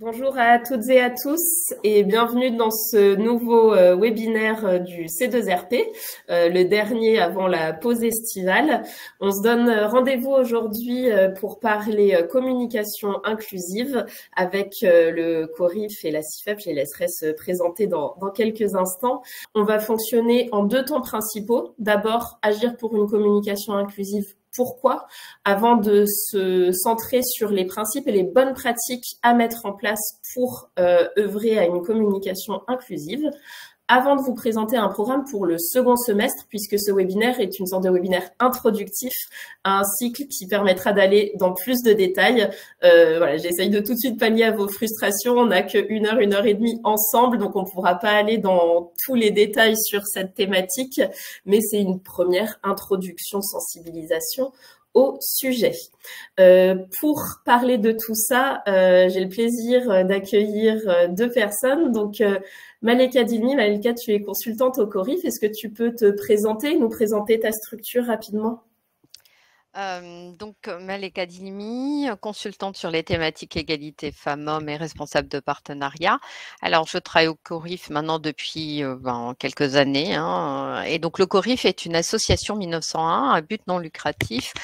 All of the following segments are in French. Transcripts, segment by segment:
Bonjour à toutes et à tous et bienvenue dans ce nouveau webinaire du C2RP, le dernier avant la pause estivale. On se donne rendez-vous aujourd'hui pour parler communication inclusive avec le CORIF et la CIFEP. Je les laisserai se présenter dans quelques instants. On va fonctionner en deux temps principaux. D'abord, agir pour une communication inclusive. Pourquoi, avant de se centrer sur les principes et les bonnes pratiques à mettre en place pour œuvrer à une communication inclusive. Avant de vous présenter un programme pour le second semestre, puisque ce webinaire est une sorte de webinaire introductif à un cycle qui permettra d'aller dans plus de détails. Voilà, j'essaye de tout de suite pallier à vos frustrations. On n'a que 1 heure et demie ensemble, donc on ne pourra pas aller dans tous les détails sur cette thématique, mais c'est une première introduction, sensibilisation au sujet. Pour parler de tout ça, j'ai le plaisir d'accueillir deux personnes. Donc, Maleka Dilmi, Maleka, tu es consultante au CORIF. Est-ce que tu peux te présenter, nous présenter ta structure rapidement? Maleka Dilmi, consultante sur les thématiques égalité femmes-hommes et responsable de partenariat. Alors, je travaille au CORIF maintenant depuis quelques années. Et donc, le CORIF est une association 1901 à but non lucratif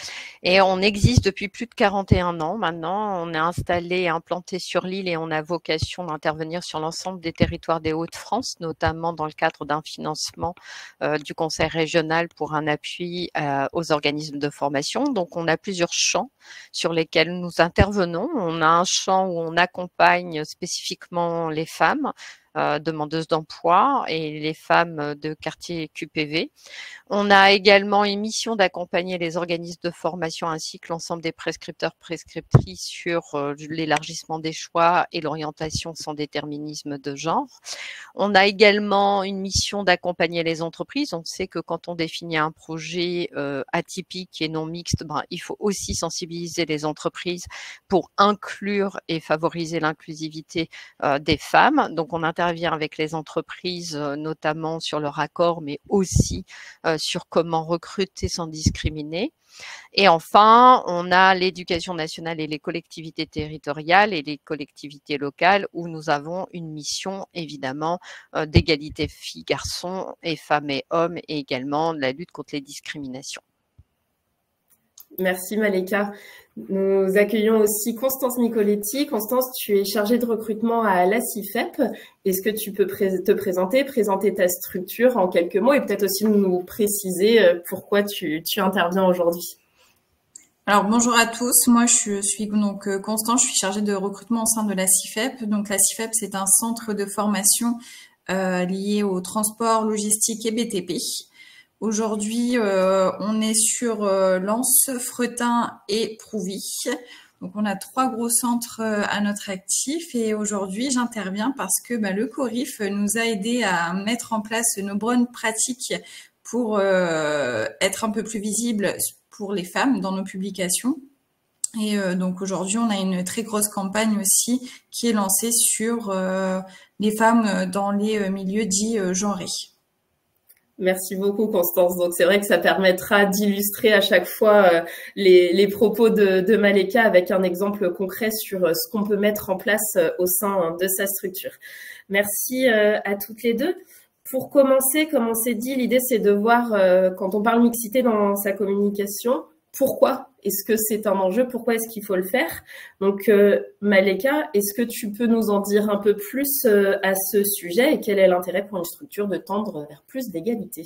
et on existe depuis plus de 41 ans maintenant. On est installé et implanté sur l'île et on a vocation d'intervenir sur l'ensemble des territoires des Hauts-de-France, notamment dans le cadre d'un financement du Conseil régional pour un appui aux organismes de formation. Donc, on a plusieurs champs sur lesquels nous intervenons. On a un champ où on accompagne spécifiquement les femmes demandeuses d'emploi et les femmes de quartier QPV. On a également une mission d'accompagner les organismes de formation ainsi que l'ensemble des prescripteurs prescriptrices sur l'élargissement des choix et l'orientation sans déterminisme de genre. On a également une mission d'accompagner les entreprises. On sait que quand on définit un projet atypique et non mixte, il faut aussi sensibiliser les entreprises pour inclure et favoriser l'inclusivité des femmes. Donc, on intervient avec les entreprises, notamment sur leur accord, mais aussi sur comment recruter sans discriminer. Et enfin, on a l'éducation nationale et les collectivités territoriales et les collectivités locales où nous avons une mission évidemment d'égalité filles-garçons et femmes et hommes et également de la lutte contre les discriminations. Merci Maleka. Nous accueillons aussi Constance Nicoletti. Constance, tu es chargée de recrutement à la CIFEP. Est-ce que tu peux te présenter ta structure en quelques mots et peut-être aussi nous préciser pourquoi tu interviens aujourd'hui? Alors bonjour à tous, moi je suis donc Constance, je suis chargée de recrutement au sein de la CIFEP. Donc la CIFEP, c'est un centre de formation lié au transport, logistique et BTP. Aujourd'hui, on est sur Lens, Fretin et Prouvy. Donc on a 3 gros centres à notre actif et aujourd'hui j'interviens parce que le CORIF nous a aidés à mettre en place nos bonnes pratiques pour être un peu plus visibles pour les femmes dans nos publications. Et donc aujourd'hui, on a une très grosse campagne aussi qui est lancée sur les femmes dans les milieux dits genrés. Merci beaucoup Constance. Donc c'est vrai que ça permettra d'illustrer à chaque fois les propos de Maleka avec un exemple concret sur ce qu'on peut mettre en place au sein de sa structure. Merci à toutes les deux. Pour commencer, comme on s'est dit, l'idée c'est de voir quand on parle mixité dans sa communication, pourquoi est-ce que c'est un enjeu, pourquoi est-ce qu'il faut le faire. Donc Maleka, est-ce que tu peux nous en dire un peu plus à ce sujet et quel est l'intérêt pour une structure de tendre vers plus d'égalité?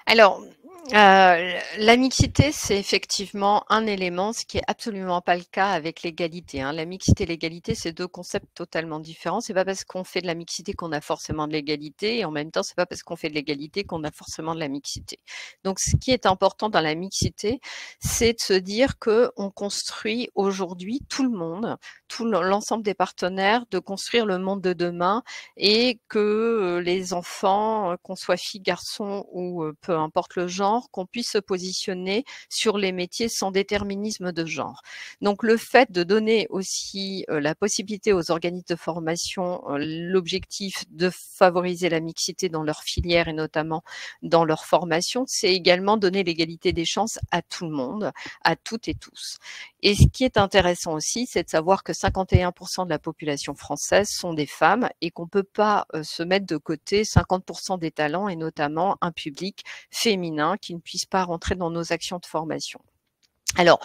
Alors, la mixité, c'est effectivement un élément, ce qui est absolument pas le cas avec l'égalité. La mixité et l'égalité, c'est deux concepts totalement différents. C'est pas parce qu'on fait de la mixité qu'on a forcément de l'égalité, et en même temps, c'est pas parce qu'on fait de l'égalité qu'on a forcément de la mixité. Donc, ce qui est important dans la mixité, c'est de se dire que on construit aujourd'hui tout le monde, tout l'ensemble des partenaires, de construire le monde de demain, et que les enfants, qu'on soit filles, garçons ou peu importe le genre, genre, qu'on puisse se positionner sur les métiers sans déterminisme de genre. Donc le fait de donner aussi la possibilité aux organismes de formation, l'objectif de favoriser la mixité dans leur filière et notamment dans leur formation, c'est également donner l'égalité des chances à tout le monde, à toutes et tous. Et ce qui est intéressant aussi, c'est de savoir que 51% de la population française sont des femmes et qu'on ne peut pas se mettre de côté 50% des talents et notamment un public féminin qui ne puisse pas rentrer dans nos actions de formation. Alors,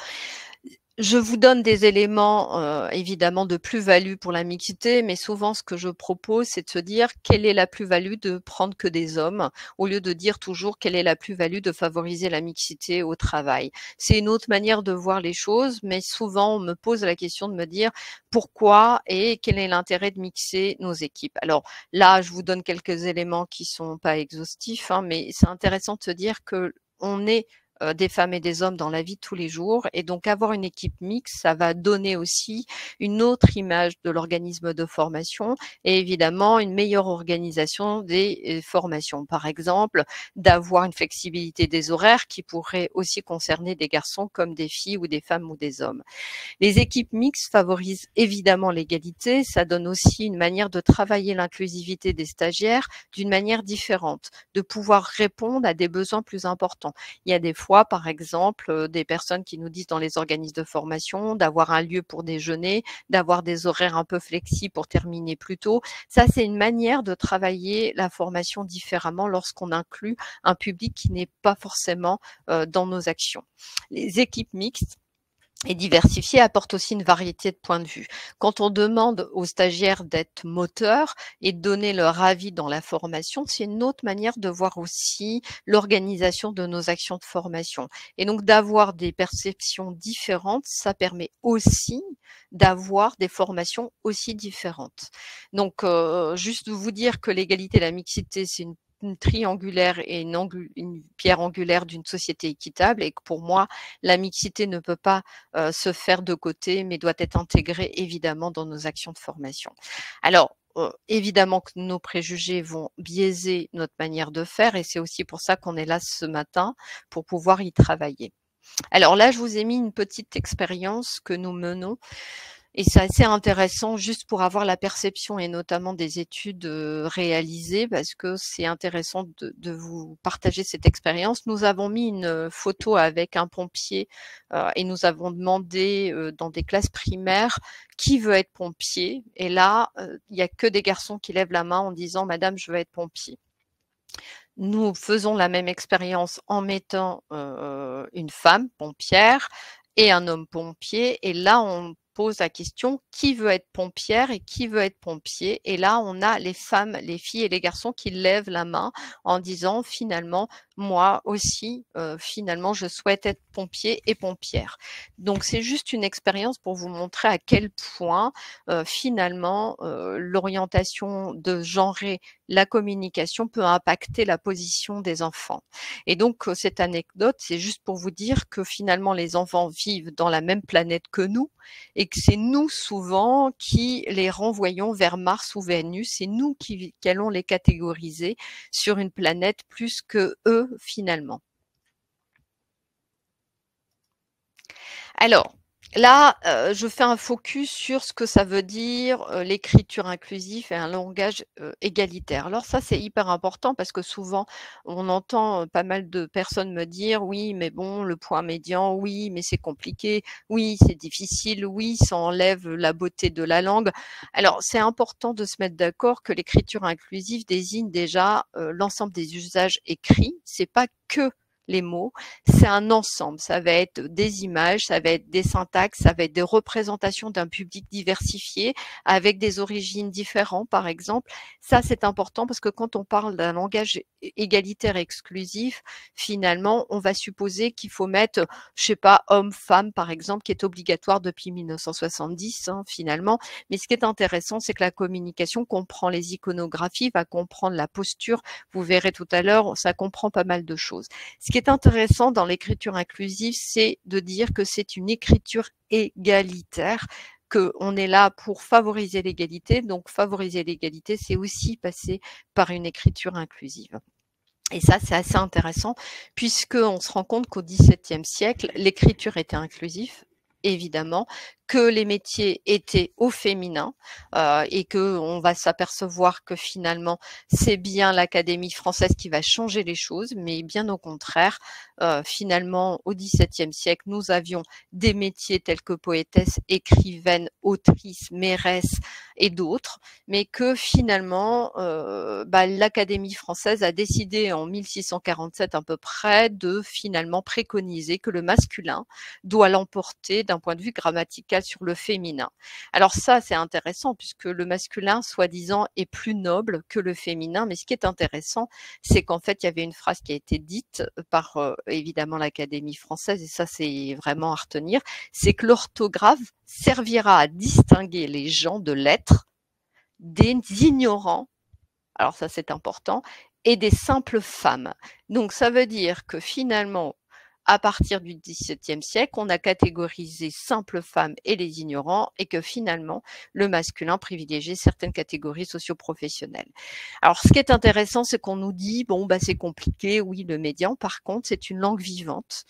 je vous donne des éléments évidemment de plus-value pour la mixité, mais souvent ce que je propose, c'est de se dire quelle est la plus-value de prendre que des hommes, au lieu de dire toujours quelle est la plus-value de favoriser la mixité au travail. C'est une autre manière de voir les choses, mais souvent on me pose la question de me dire pourquoi et quel est l'intérêt de mixer nos équipes. Alors là, je vous donne quelques éléments qui sont pas exhaustifs, hein, mais c'est intéressant de se dire que on est des femmes et des hommes dans la vie de tous les jours. Et donc, avoir une équipe mixte, ça va donner aussi une autre image de l'organisme de formation et évidemment une meilleure organisation des formations. Par exemple, d'avoir une flexibilité des horaires qui pourrait aussi concerner des garçons comme des filles ou des femmes ou des hommes. Les équipes mixtes favorisent évidemment l'égalité. Ça donne aussi une manière de travailler l'inclusivité des stagiaires d'une manière différente, de pouvoir répondre à des besoins plus importants. Il y a des fois, par exemple, des personnes qui nous disent dans les organismes de formation d'avoir un lieu pour déjeuner, d'avoir des horaires un peu flexibles pour terminer plus tôt. Ça, c'est une manière de travailler la formation différemment lorsqu'on inclut un public qui n'est pas forcément dans nos actions. Les équipes mixtes et diversifié apporte aussi une variété de points de vue. Quand on demande aux stagiaires d'être moteurs et de donner leur avis dans la formation, c'est une autre manière de voir aussi l'organisation de nos actions de formation. Et donc d'avoir des perceptions différentes, ça permet aussi d'avoir des formations aussi différentes. Donc juste vous dire que l'égalité et la mixité, c'est une triangulaire et une pierre angulaire d'une société équitable et que pour moi, la mixité ne peut pas se faire de côté, mais doit être intégrée évidemment dans nos actions de formation. Alors, évidemment que nos préjugés vont biaiser notre manière de faire et c'est aussi pour ça qu'on est là ce matin pour pouvoir y travailler. Alors là, je vous ai mis une petite expérience que nous menons. Et c'est assez intéressant juste pour avoir la perception et notamment des études réalisées parce que c'est intéressant de vous partager cette expérience. Nous avons mis une photo avec un pompier et nous avons demandé dans des classes primaires qui veut être pompier. Et là, il n'y a que des garçons qui lèvent la main en disant « Madame, je veux être pompier ». Nous faisons la même expérience en mettant une femme pompière et un homme pompier. Et là, on pose la question qui veut être pompière et qui veut être pompier. Et là, on a les femmes, les filles et les garçons qui lèvent la main en disant finalement, moi aussi, finalement, je souhaite être pompier et pompière. Donc, c'est juste une expérience pour vous montrer à quel point finalement l'orientation de genrer la communication peut impacter la position des enfants. Et donc, cette anecdote, c'est juste pour vous dire que finalement, les enfants vivent dans la même planète que nous et que c'est nous souvent qui les renvoyons vers Mars ou Vénus, c'est nous qui allons les catégoriser sur une planète plus que eux finalement. Alors, là, je fais un focus sur ce que ça veut dire l'écriture inclusive et un langage égalitaire. Alors ça, c'est hyper important parce que souvent, on entend pas mal de personnes me dire « oui, mais bon, le point médian, oui, mais c'est compliqué, oui, c'est difficile, oui, ça enlève la beauté de la langue ». Alors, c'est important de se mettre d'accord que l'écriture inclusive désigne déjà l'ensemble des usages écrits. C'est pas que les mots, c'est un ensemble. Ça va être des images, ça va être des syntaxes, ça va être des représentations d'un public diversifié avec des origines différentes, par exemple. Ça, c'est important parce que quand on parle d'un langage égalitaire exclusif, finalement, on va supposer qu'il faut mettre, je sais pas, homme, femme, par exemple, qui est obligatoire depuis 1970, finalement. Mais ce qui est intéressant, c'est que la communication comprend les iconographies, va comprendre la posture. Vous verrez tout à l'heure, ça comprend pas mal de choses. Ce qui est intéressant dans l'écriture inclusive, c'est de dire que c'est une écriture égalitaire, qu'on est là pour favoriser l'égalité. Donc, favoriser l'égalité, c'est aussi passer par une écriture inclusive. Et ça, c'est assez intéressant, puisqu'on se rend compte qu'au XVIIe siècle, l'écriture était inclusive, évidemment, que les métiers étaient au féminin et qu'on va s'apercevoir que finalement, c'est bien l'Académie française qui va changer les choses, mais bien au contraire, finalement, au XVIIe siècle, nous avions des métiers tels que poétesse, écrivaine, autrice, mairesse et d'autres, mais que finalement, l'Académie française a décidé en 1647 à peu près de finalement préconiser que le masculin doit l'emporter d'un point de vue grammatical sur le féminin. Alors ça, c'est intéressant puisque le masculin, soi-disant, est plus noble que le féminin, mais ce qui est intéressant, c'est qu'en fait, il y avait une phrase qui a été dite par évidemment l'Académie française, et ça, c'est vraiment à retenir, c'est que l'orthographe servira à distinguer les gens de lettres des ignorants, alors ça c'est important, et des simples femmes. Donc ça veut dire que finalement, à partir du XVIIe siècle, on a catégorisé simples femmes et les ignorants et que finalement, le masculin privilégiait certaines catégories socio-professionnelles. Alors, ce qui est intéressant, c'est qu'on nous dit, bon, c'est compliqué, oui, le médian, par contre, c'est une langue vivante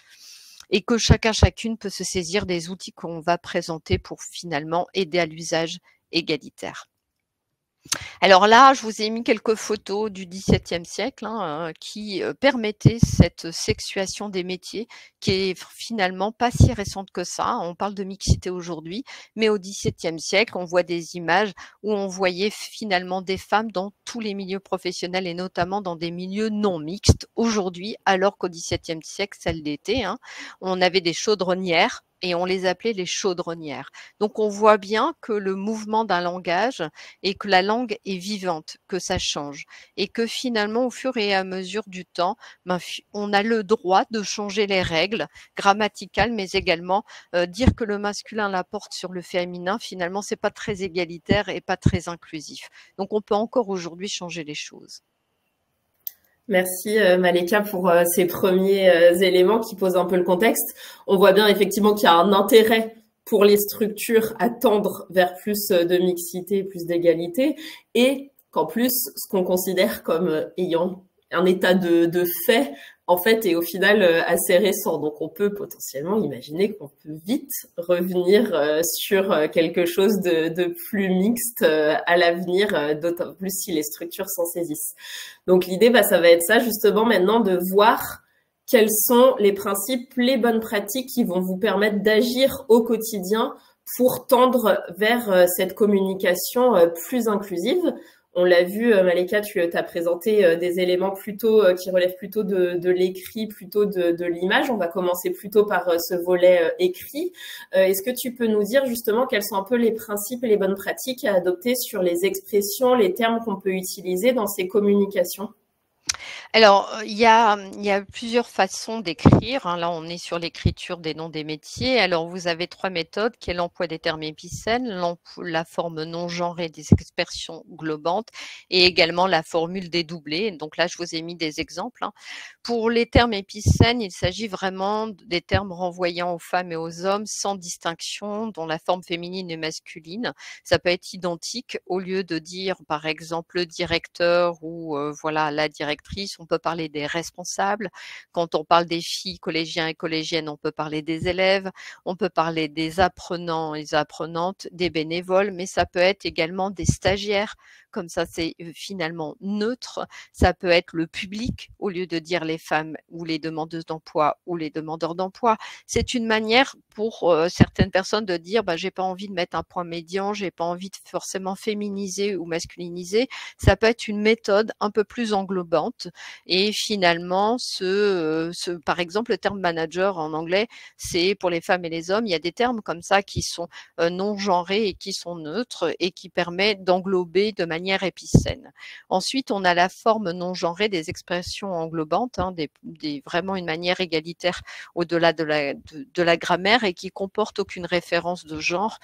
et que chacune peut se saisir des outils qu'on va présenter pour finalement aider à l'usage égalitaire. Alors là, je vous ai mis quelques photos du XVIIe siècle qui permettaient cette sexuation des métiers qui est finalement pas si récente que ça. On parle de mixité aujourd'hui, mais au XVIIe siècle, on voit des images où on voyait finalement des femmes dans tous les milieux professionnels et notamment dans des milieux non mixtes aujourd'hui, alors qu'au XVIIe siècle, ça l'était. On avait des chaudronnières et on les appelait les chaudronnières. Donc on voit bien que le mouvement d'un langage et que la langue est vivante, que ça change et que finalement au fur et à mesure du temps, on a le droit de changer les règles grammaticales, mais également dire que le masculin l'apporte sur le féminin, finalement c'est pas très égalitaire et pas très inclusif. Donc on peut encore aujourd'hui changer les choses. Merci Maleka pour ces premiers éléments qui posent un peu le contexte. On voit bien effectivement qu'il y a un intérêt pour les structures à tendre vers plus de mixité, plus d'égalité, et qu'en plus, ce qu'on considère comme ayant un état de fait, en fait, est au final assez récent. Donc, on peut potentiellement imaginer qu'on peut vite revenir sur quelque chose de plus mixte à l'avenir, d'autant plus si les structures s'en saisissent. Donc, l'idée, ça va être ça, justement, maintenant, de voir quels sont les principes, les bonnes pratiques qui vont vous permettre d'agir au quotidien pour tendre vers cette communication plus inclusive. On l'a vu, Maleka, tu as présenté des éléments plutôt qui relèvent plutôt de l'écrit, plutôt de l'image. On va commencer plutôt par ce volet écrit. Est-ce que tu peux nous dire justement quels sont un peu les principes et les bonnes pratiques à adopter sur les expressions, les termes qu'on peut utiliser dans ces communications ? Alors, il y a plusieurs façons d'écrire. Là, on est sur l'écriture des noms des métiers. Alors, vous avez 3 méthodes, qui est l'emploi des termes épicènes, la forme non genrée des expressions globantes et également la formule dédoublée. Donc là, je vous ai mis des exemples. Pour les termes épicènes, il s'agit vraiment des termes renvoyant aux femmes et aux hommes sans distinction, dont la forme féminine et masculine. Ça peut être identique. Au lieu de dire, par exemple, le directeur ou la directrice, on peut parler des responsables. Quand on parle des filles, collégiens et collégiennes, on peut parler des élèves. On peut parler des apprenants et apprenantes, des bénévoles, mais ça peut être également des stagiaires. Comme ça, c'est finalement neutre. Ça peut être le public, au lieu de dire les femmes ou les demandeuses d'emploi ou les demandeurs d'emploi. C'est une manière pour certaines personnes de dire j'ai pas envie de mettre un point médian, j'ai pas envie de forcément féminiser ou masculiniser. Ça peut être une méthode un peu plus englobante et finalement par exemple le terme manager en anglais, c'est pour les femmes et les hommes. Il y a des termes comme ça qui sont non genrés et qui sont neutres et qui permettent d'englober de manière épicène. Ensuite, on a la forme non genrée des expressions englobantes, vraiment une manière égalitaire au-delà de la grammaire et qui comporte aucune référence de genre.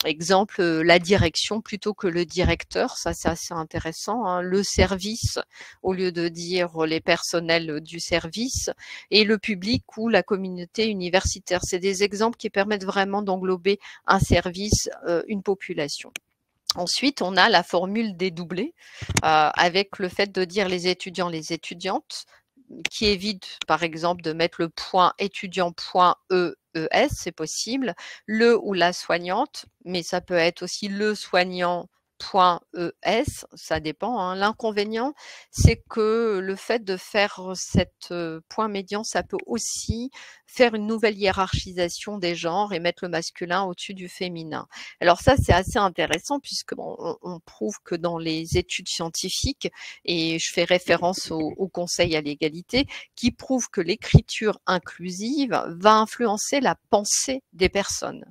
Exemple, la direction plutôt que le directeur, ça c'est assez intéressant. Le service au lieu de dire les personnels du service et le public ou la communauté universitaire. C'est des exemples qui permettent vraiment d'englober un service, une population. Ensuite, on a la formule dédoublée avec le fait de dire les étudiants, les étudiantes, qui évite par exemple de mettre le point étudiant point EES, c'est possible, le ou la soignante, mais ça peut être aussi le soignant point ES, ça dépend. Hein. L'inconvénient, c'est que le fait de faire cette point médian, ça peut aussi faire une nouvelle hiérarchisation des genres et mettre le masculin au-dessus du féminin. Alors ça, c'est assez intéressant puisque on prouve que dans les études scientifiques, et je fais référence au Conseil à l'égalité, qui prouve que l'écriture inclusive va influencer la pensée des personnes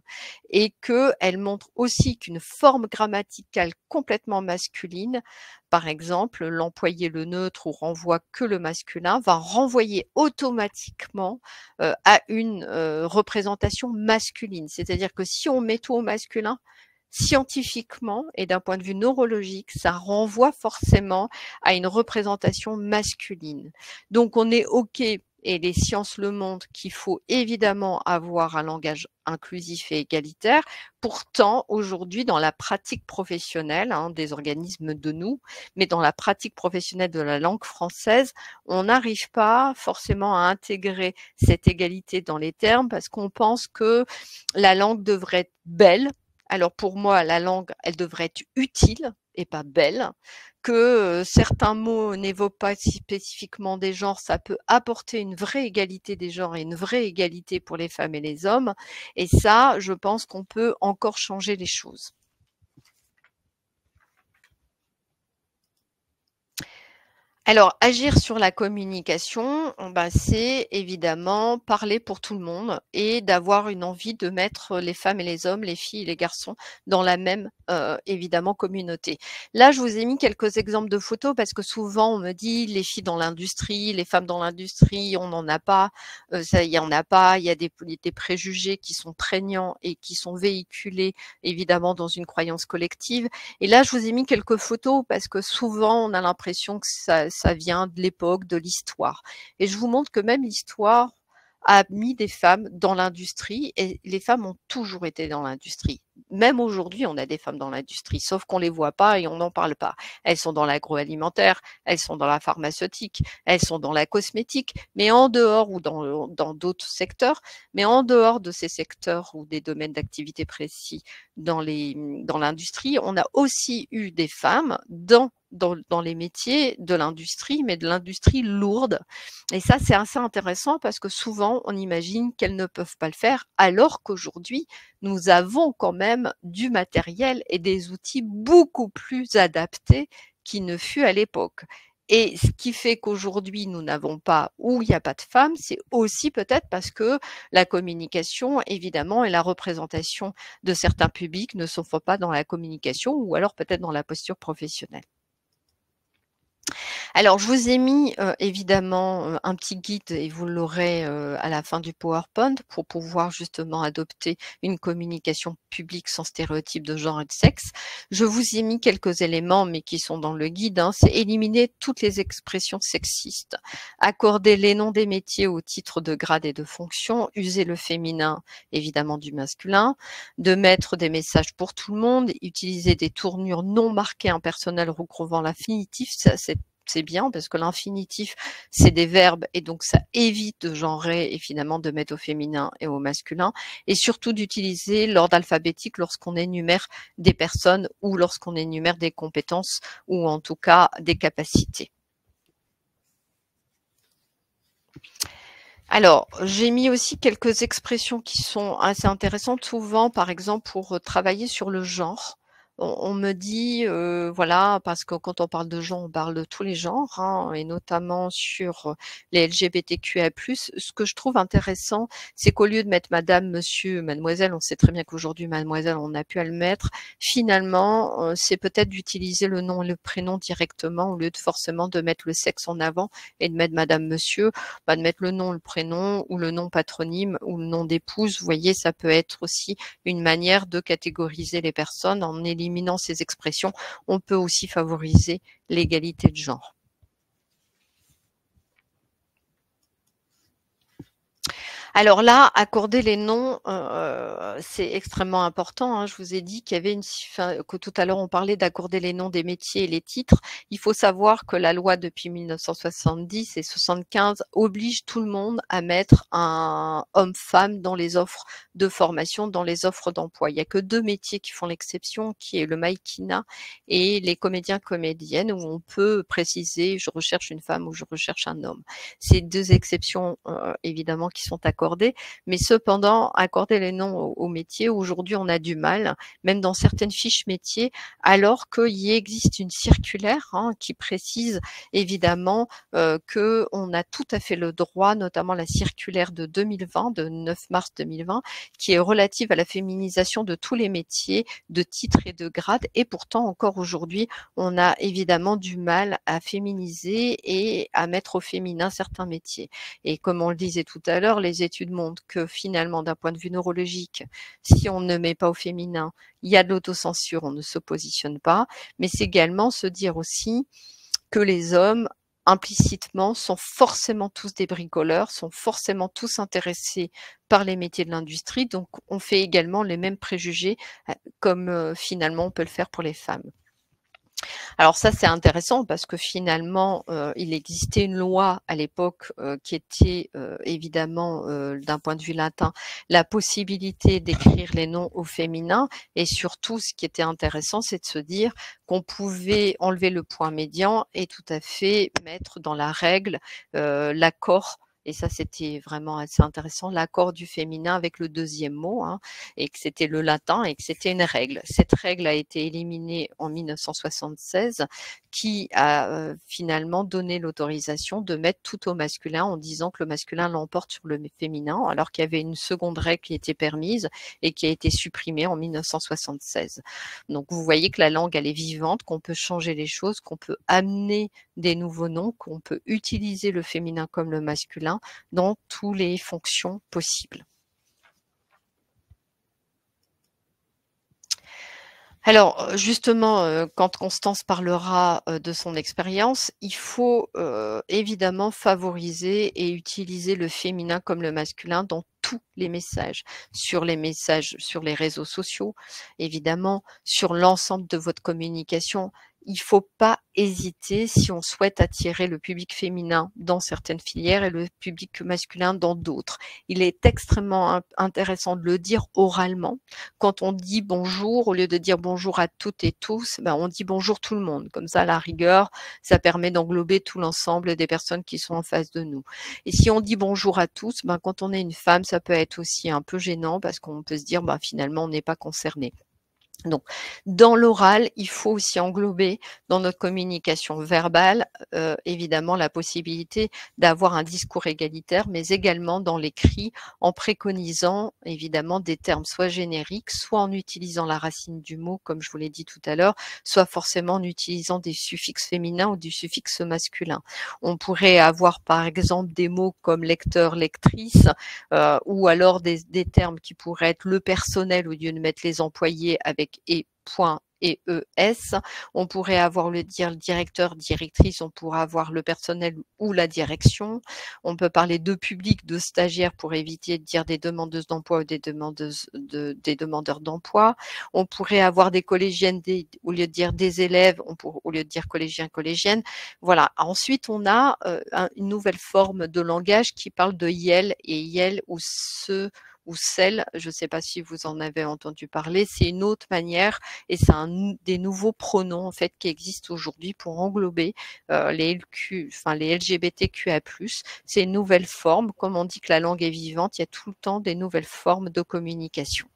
et qu'elle montre aussi qu'une forme grammaticale complètement masculine, par exemple, l'employé le neutre ou renvoie que le masculin, va renvoyer automatiquement à une représentation masculine. C'est-à-dire que si on met tout au masculin, scientifiquement et d'un point de vue neurologique, ça renvoie forcément à une représentation masculine. Donc on est OK, et les sciences le montrent, qu'il faut évidemment avoir un langage inclusif et égalitaire. Pourtant, aujourd'hui, dans la pratique professionnelle des organismes de nous, mais dans la pratique professionnelle de la langue française, on n'arrive pas forcément à intégrer cette égalité dans les termes parce qu'on pense que la langue devrait être belle. Alors pour moi, la langue, elle devrait être utile et pas belle, que certains mots n'évoquent pas spécifiquement des genres, ça peut apporter une vraie égalité des genres et une vraie égalité pour les femmes et les hommes. Et ça, je pense qu'on peut encore changer les choses. Alors, agir sur la communication, c'est évidemment parler pour tout le monde et d'avoir une envie de mettre les femmes et les hommes, les filles et les garçons dans la même, évidemment, communauté. Là, je vous ai mis quelques exemples de photos parce que souvent, on me dit les filles dans l'industrie, les femmes dans l'industrie, on n'en a pas, ça, il y en a pas, il y a des préjugés qui sont prégnants et qui sont véhiculés, évidemment, dans une croyance collective. Et là, je vous ai mis quelques photos parce que souvent, on a l'impression que ça vient de l'époque, de l'histoire. Et je vous montre que même l'histoire a mis des femmes dans l'industrie et les femmes ont toujours été dans l'industrie. Même aujourd'hui, on a des femmes dans l'industrie, sauf qu'on les voit pas et on n'en parle pas. Elles sont dans l'agroalimentaire, elles sont dans la pharmaceutique, elles sont dans la cosmétique, mais en dehors ou dans d'autres secteurs, mais en dehors de ces secteurs ou des domaines d'activité précis dans l'industrie, on a aussi eu des femmes dans les métiers de l'industrie, mais de l'industrie lourde. Et ça, c'est assez intéressant parce que souvent, on imagine qu'elles ne peuvent pas le faire, alors qu'aujourd'hui, nous avons quand même du matériel et des outils beaucoup plus adaptés qu'il ne fut à l'époque. Et ce qui fait qu'aujourd'hui, nous n'avons pas, ou il n'y a pas de femmes, c'est aussi peut-être parce que la communication, évidemment, et la représentation de certains publics ne se font pas dans la communication ou alors peut-être dans la posture professionnelle. Alors, je vous ai mis évidemment un petit guide et vous l'aurez à la fin du PowerPoint pour pouvoir justement adopter une communication publique sans stéréotype de genre et de sexe. Je vous ai mis quelques éléments, mais qui sont dans le guide. C'est éliminer toutes les expressions sexistes, accorder les noms des métiers au titre de grade et de fonction, user le féminin, évidemment du masculin, de mettre des messages pour tout le monde, utiliser des tournures non marquées impersonnelles recouvrant l'infinitif. Ça, c'est bien parce que l'infinitif, c'est des verbes et donc ça évite de genrer et finalement de mettre au féminin et au masculin et surtout d'utiliser l'ordre alphabétique lorsqu'on énumère des personnes ou lorsqu'on énumère des compétences ou en tout cas des capacités. Alors, j'ai mis aussi quelques expressions qui sont assez intéressantes, souvent par exemple pour travailler sur le genre. On me dit, voilà, parce que quand on parle de genre, on parle de tous les genres, et notamment sur les LGBTQIA+. Ce que je trouve intéressant, c'est qu'au lieu de mettre madame, monsieur, mademoiselle, on sait très bien qu'aujourd'hui, mademoiselle, on n'a plus à le mettre. Finalement, c'est peut-être d'utiliser le nom et le prénom directement au lieu de forcément de mettre le sexe en avant et de mettre madame, monsieur, de mettre le nom, le prénom ou le nom patronyme ou le nom d'épouse. Vous voyez, ça peut être aussi une manière de catégoriser les personnes en éliminant ces expressions. On peut aussi favoriser l'égalité de genre. Alors là, accorder les noms, c'est extrêmement important, hein. Je vous ai dit qu'il y avait que tout à l'heure on parlait d'accorder les noms des métiers et les titres. Il faut savoir que la loi depuis 1970 et 75 oblige tout le monde à mettre un homme-femme dans les offres de formation, dans les offres d'emploi. Il n'y a que 2 métiers qui font l'exception, qui est le mannequinat et les comédiens-comédiennes, où on peut préciser je recherche une femme ou je recherche un homme. C'est 2 exceptions évidemment qui sont accordées, mais cependant accorder les noms aux métiers, aujourd'hui on a du mal, même dans certaines fiches métiers, alors qu'il existe une circulaire qui précise évidemment qu'on a tout à fait le droit, notamment la circulaire de 2020, de 9 mars 2020, qui est relative à la féminisation de tous les métiers, de titres et de grades, et pourtant encore aujourd'hui on a évidemment du mal à féminiser et à mettre au féminin certains métiers. Et comme on le disait tout à l'heure, les études montrent que finalement, d'un point de vue neurologique, si on ne met pas au féminin, il y a de l'autocensure, on ne se positionne pas. Mais c'est également se dire aussi que les hommes, implicitement, sont forcément tous des bricoleurs, sont forcément tous intéressés par les métiers de l'industrie. Donc, on fait également les mêmes préjugés comme finalement on peut le faire pour les femmes. Alors ça, c'est intéressant parce que finalement, il existait une loi à l'époque qui était évidemment, d'un point de vue latin, la possibilité d'écrire les noms au féminin, et surtout, ce qui était intéressant, c'est de se dire qu'on pouvait enlever le point médian et tout à fait mettre dans la règle l'accord. Et ça, c'était vraiment assez intéressant, l'accord du féminin avec le 2e mot, et que c'était le latin et que c'était une règle. Cette règle a été éliminée en 1976, qui a finalement donné l'autorisation de mettre tout au masculin en disant que le masculin l'emporte sur le féminin, alors qu'il y avait une seconde règle qui était permise et qui a été supprimée en 1976. Donc, vous voyez que la langue, elle est vivante, qu'on peut changer les choses, qu'on peut amener des nouveaux noms, qu'on peut utiliser le féminin comme le masculin dans toutes les fonctions possibles. Alors justement, quand Constance parlera de son expérience, il faut évidemment favoriser et utiliser le féminin comme le masculin dans tous les messages sur les réseaux sociaux, évidemment, sur l'ensemble de votre communication. Il ne faut pas hésiter si on souhaite attirer le public féminin dans certaines filières et le public masculin dans d'autres. Il est extrêmement intéressant de le dire oralement. Quand on dit bonjour, au lieu de dire bonjour à toutes et tous, on dit bonjour tout le monde. Comme ça, à la rigueur, ça permet d'englober tout l'ensemble des personnes qui sont en face de nous. Et si on dit bonjour à tous, quand on est une femme, ça peut être aussi un peu gênant parce qu'on peut se dire finalement on n'est pas concerné. Donc, dans l'oral, il faut aussi englober dans notre communication verbale, évidemment, la possibilité d'avoir un discours égalitaire, mais également dans l'écrit, en préconisant, évidemment, des termes soit génériques, soit en utilisant la racine du mot, comme je vous l'ai dit tout à l'heure, soit forcément en utilisant des suffixes féminins ou du suffixe masculin. On pourrait avoir, par exemple, des mots comme lecteur, lectrice, ou alors des termes qui pourraient être le personnel au lieu de mettre les employés avec et point et ES. On pourrait avoir le directeur, directrice, on pourrait avoir le personnel ou la direction. On peut parler de public, de stagiaires pour éviter de dire des demandeuses d'emploi ou des demandeurs d'emploi. On pourrait avoir des collégiennes, au lieu de dire des élèves, au lieu de dire collégiens, collégiennes. Voilà. Ensuite, on a une nouvelle forme de langage qui parle de yel et yel ou ce ou celle, je ne sais pas si vous en avez entendu parler, c'est une autre manière et c'est des nouveaux pronoms en fait qui existent aujourd'hui pour englober les LGBTQA+. C'est une nouvelle forme, comme on dit que la langue est vivante, il y a tout le temps des nouvelles formes de communication.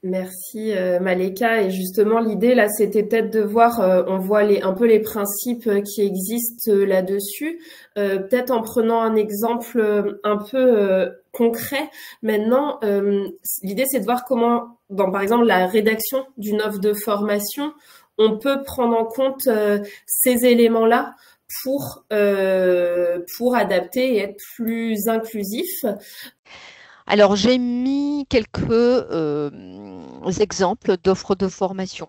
Merci Maleka. Et justement, l'idée là, c'était peut-être de voir, on voit un peu les principes qui existent là-dessus, peut-être en prenant un exemple un peu concret. Maintenant, l'idée c'est de voir comment, dans par exemple la rédaction d'une offre de formation, on peut prendre en compte ces éléments-là pour adapter et être plus inclusif. Alors, j'ai mis quelques exemples d'offres de formation.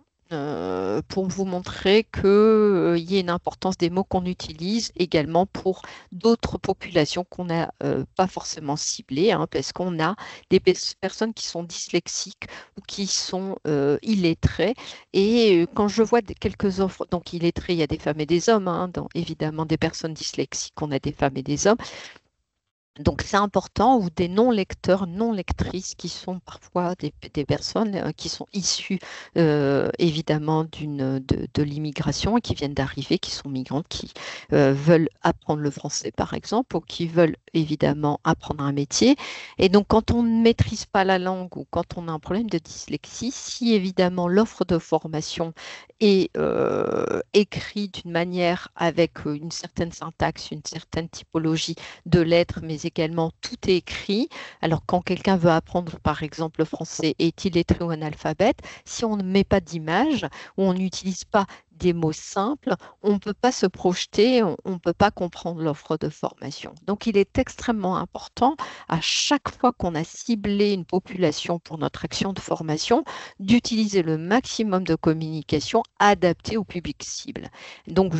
pour vous montrer qu'il y a une importance des mots qu'on utilise également pour d'autres populations qu'on n'a pas forcément ciblées, hein, parce qu'on a des personnes qui sont dyslexiques ou qui sont illettrées. Et quand je vois quelques offres, donc illettrés, il y a des femmes et des hommes, hein, évidemment des personnes dyslexiques, on a des femmes et des hommes. Donc, c'est important, ou des non-lecteurs, non-lectrices qui sont parfois des personnes qui sont issues évidemment de l'immigration et qui viennent d'arriver, qui sont migrantes, qui veulent apprendre le français par exemple, ou qui veulent évidemment apprendre un métier. Et donc, quand on ne maîtrise pas la langue ou quand on a un problème de dyslexie, si évidemment l'offre de formation est écrite d'une manière avec une certaine syntaxe, une certaine typologie de lettres, mais également tout est écrit. Alors quand quelqu'un veut apprendre par exemple le français, est-il illettré ou analphabète, si on ne met pas d'image ou on n'utilise pas des mots simples, on ne peut pas se projeter, on ne peut pas comprendre l'offre de formation. Donc il est extrêmement important à chaque fois qu'on a ciblé une population pour notre action de formation, d'utiliser le maximum de communication adaptée au public cible. Donc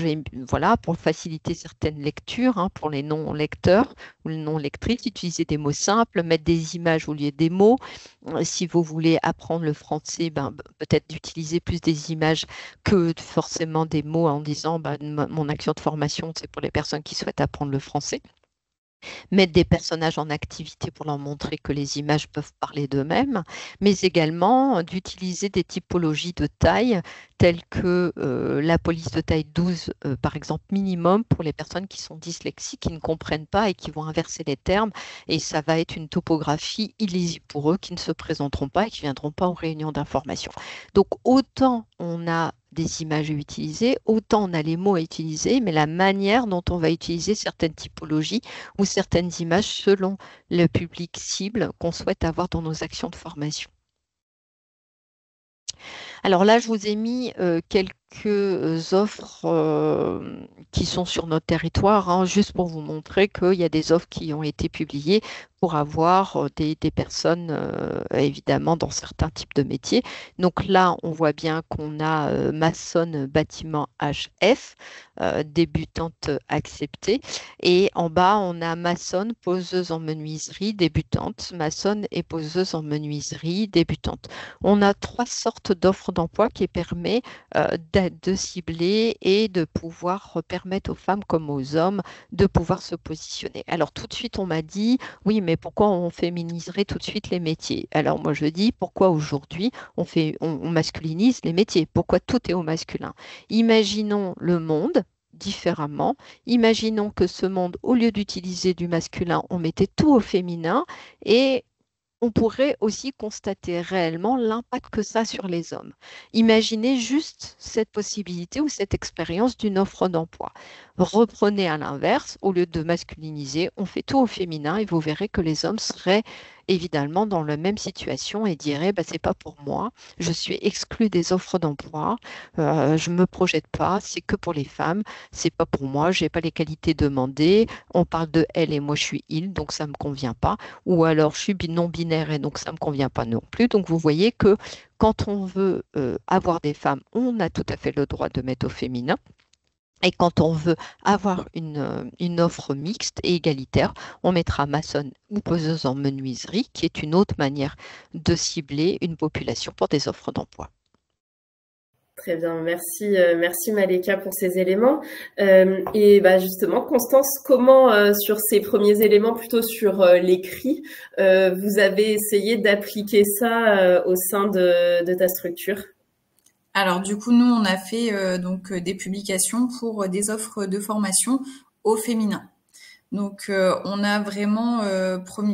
voilà, pour faciliter certaines lectures, hein, pour les non-lecteurs ou les non-lectrices, utiliser des mots simples, mettre des images au lieu des mots. Si vous voulez apprendre le français, peut-être d'utiliser plus des images que forcément des mots en disant mon action de formation, c'est pour les personnes qui souhaitent apprendre le français. Mettre des personnages en activité pour leur montrer que les images peuvent parler d'eux-mêmes, mais également d'utiliser des typologies de taille telles que la police de taille 12, par exemple, minimum pour les personnes qui sont dyslexiques, qui ne comprennent pas et qui vont inverser les termes. Et ça va être une topographie illisible pour eux, qui ne se présenteront pas et qui ne viendront pas aux réunions d'information. Donc, autant on a des images à utiliser, autant on a les mots à utiliser, mais la manière dont on va utiliser certaines typologies ou certaines images selon le public cible qu'on souhaite avoir dans nos actions de formation. Alors là, je vous ai mis quelques offres qui sont sur notre territoire, hein, juste pour vous montrer qu'il y a des offres qui ont été publiées pour avoir des personnes, évidemment, dans certains types de métiers. Donc là, on voit bien qu'on a maçonne bâtiment HF, débutante acceptée. Et en bas, on a maçonne, poseuse en menuiserie, débutante, maçonne et poseuse en menuiserie, débutante. On a 3 sortes d'offres d'emploi qui permettent de cibler et de pouvoir permettre aux femmes comme aux hommes de pouvoir se positionner. Alors tout de suite, on m'a dit, oui, mais pourquoi on féminiserait tout de suite les métiers? Alors moi, je dis, pourquoi aujourd'hui on masculinise les métiers? Pourquoi tout est au masculin? Imaginons le monde différemment. Imaginons que ce monde, au lieu d'utiliser du masculin, on mettait tout au féminin et on pourrait aussi constater réellement l'impact que ça a sur les hommes. Imaginez juste cette possibilité ou cette expérience d'une offre d'emploi. Reprenez à l'inverse, au lieu de masculiniser, on fait tout au féminin et vous verrez que les hommes seraient évidemment dans la même situation et diraient c'est pas pour moi, je suis exclu des offres d'emploi, je me projette pas, c'est que pour les femmes, c'est pas pour moi, j'ai pas les qualités demandées, on parle de elle et moi je suis il, donc ça me convient pas, ou alors je suis non binaire et donc ça me convient pas non plus. Donc vous voyez que quand on veut avoir des femmes, on a tout à fait le droit de mettre au féminin. Et quand on veut avoir une offre mixte et égalitaire, on mettra maçonne ou poseuse en menuiserie, qui est une autre manière de cibler une population pour des offres d'emploi. Très bien, merci Maleka pour ces éléments. Et justement, Constance, comment sur ces premiers éléments, plutôt sur l'écrit, vous avez essayé d'appliquer ça au sein de ta structure? Alors du coup, nous, on a fait donc des publications pour des offres de formation au féminin. Donc on a vraiment,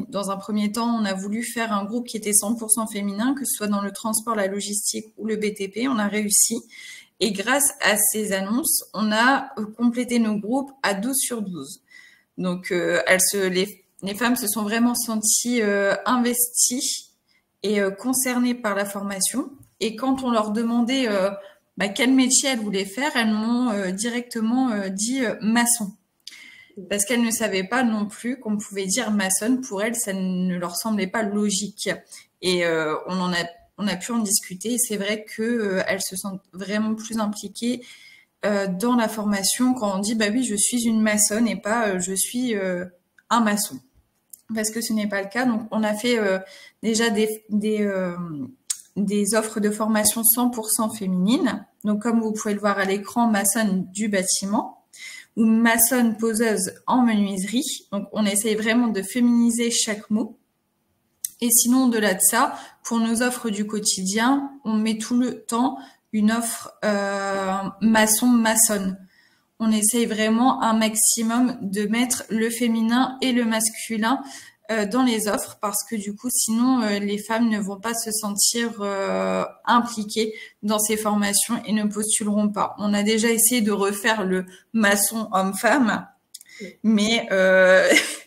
dans un premier temps, on a voulu faire un groupe qui était 100% féminin, que ce soit dans le transport, la logistique ou le BTP. On a réussi. Et grâce à ces annonces, on a complété nos groupes à 12 sur 12. Donc les femmes se sont vraiment senties investies et concernées par la formation. Et quand on leur demandait quel métier elles voulaient faire, elles m'ont directement dit maçon. Parce qu'elles ne savaient pas non plus qu'on pouvait dire maçonne. Pour elles, ça ne leur semblait pas logique. Et on en a on a pu en discuter et c'est vrai que elles se sentent vraiment plus impliquées dans la formation quand on dit bah oui je suis une maçonne et pas je suis un maçon, parce que ce n'est pas le cas. Donc on a fait déjà des offres de formation 100% féminines. Donc comme vous pouvez le voir à l'écran, maçonne du bâtiment ou maçonne poseuse en menuiserie. Donc on essaye vraiment de féminiser chaque mot. Et sinon, au-delà de ça, pour nos offres du quotidien, on met tout le temps une offre maçon-maçonne. On essaye vraiment un maximum de mettre le féminin et le masculin dans les offres, parce que du coup, sinon, les femmes ne vont pas se sentir impliquées dans ces formations et ne postuleront pas. On a déjà essayé de refaire le maçon homme-femme, mais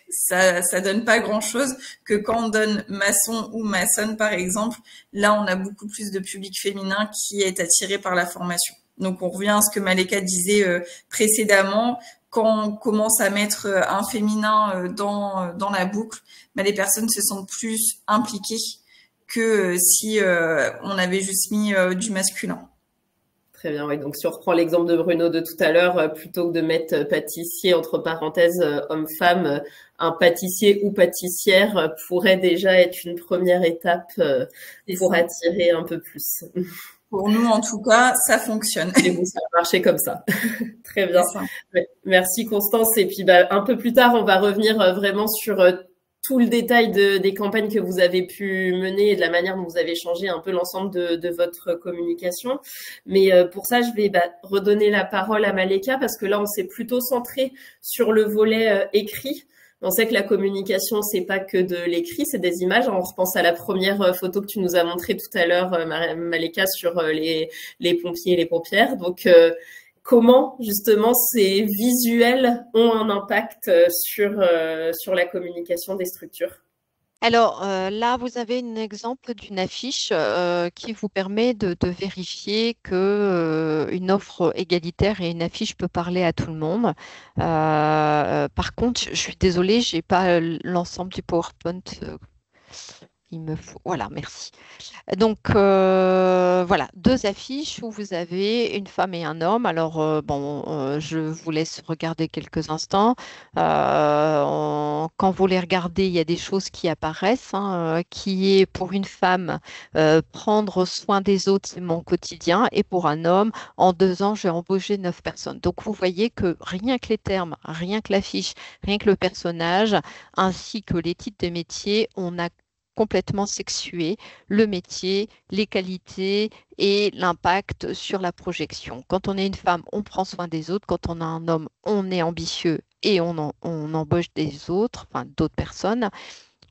ça donne pas grand-chose que quand on donne maçon ou maçonne, par exemple. Là, on a beaucoup plus de public féminin qui est attiré par la formation. Donc, on revient à ce que Maleka disait précédemment. Quand on commence à mettre un féminin dans la boucle, bah, les personnes se sentent plus impliquées que si on avait juste mis du masculin. Très bien, oui. Donc, si on reprend l'exemple de Bruno de tout à l'heure, plutôt que de mettre pâtissier, entre parenthèses, homme-femme, un pâtissier ou pâtissière pourrait déjà être une première étape pour attirer un peu plus. Pour nous, en tout cas, ça fonctionne. Et vous, ça a marché comme ça. Très bien. Merci Constance. Et puis, un peu plus tard, on va revenir vraiment sur tout le détail des campagnes que vous avez pu mener et de la manière dont vous avez changé un peu l'ensemble de votre communication. Mais pour ça, je vais redonner la parole à Maleka, parce que là, on s'est plutôt centré sur le volet écrit. On sait que la communication, c'est pas que de l'écrit, c'est des images. On repense à la première photo que tu nous as montrée tout à l'heure, Maleka, sur les pompiers et les pompières. Donc, comment justement ces visuels ont un impact sur la communication des structures? Alors là, vous avez un exemple d'une affiche qui vous permet de vérifier que une offre égalitaire et une affiche peut parler à tout le monde. Par contre, je suis désolée, j'ai pas l'ensemble du PowerPoint. Il me faut. Voilà, merci. Donc, voilà, deux affiches où vous avez une femme et un homme. Alors, je vous laisse regarder quelques instants. Quand vous les regardez, il y a des choses qui apparaissent, qui est pour une femme, prendre soin des autres, c'est mon quotidien. Et pour un homme, en 2 ans, j'ai embauché 9 personnes. Donc, vous voyez que rien que les termes, rien que l'affiche, rien que le personnage, ainsi que les titres de métiers, on a complètement sexué le métier, les qualités et l'impact sur la projection. Quand on est une femme, on prend soin des autres. Quand on a un homme, on est ambitieux et on embauche des autres, enfin d'autres personnes.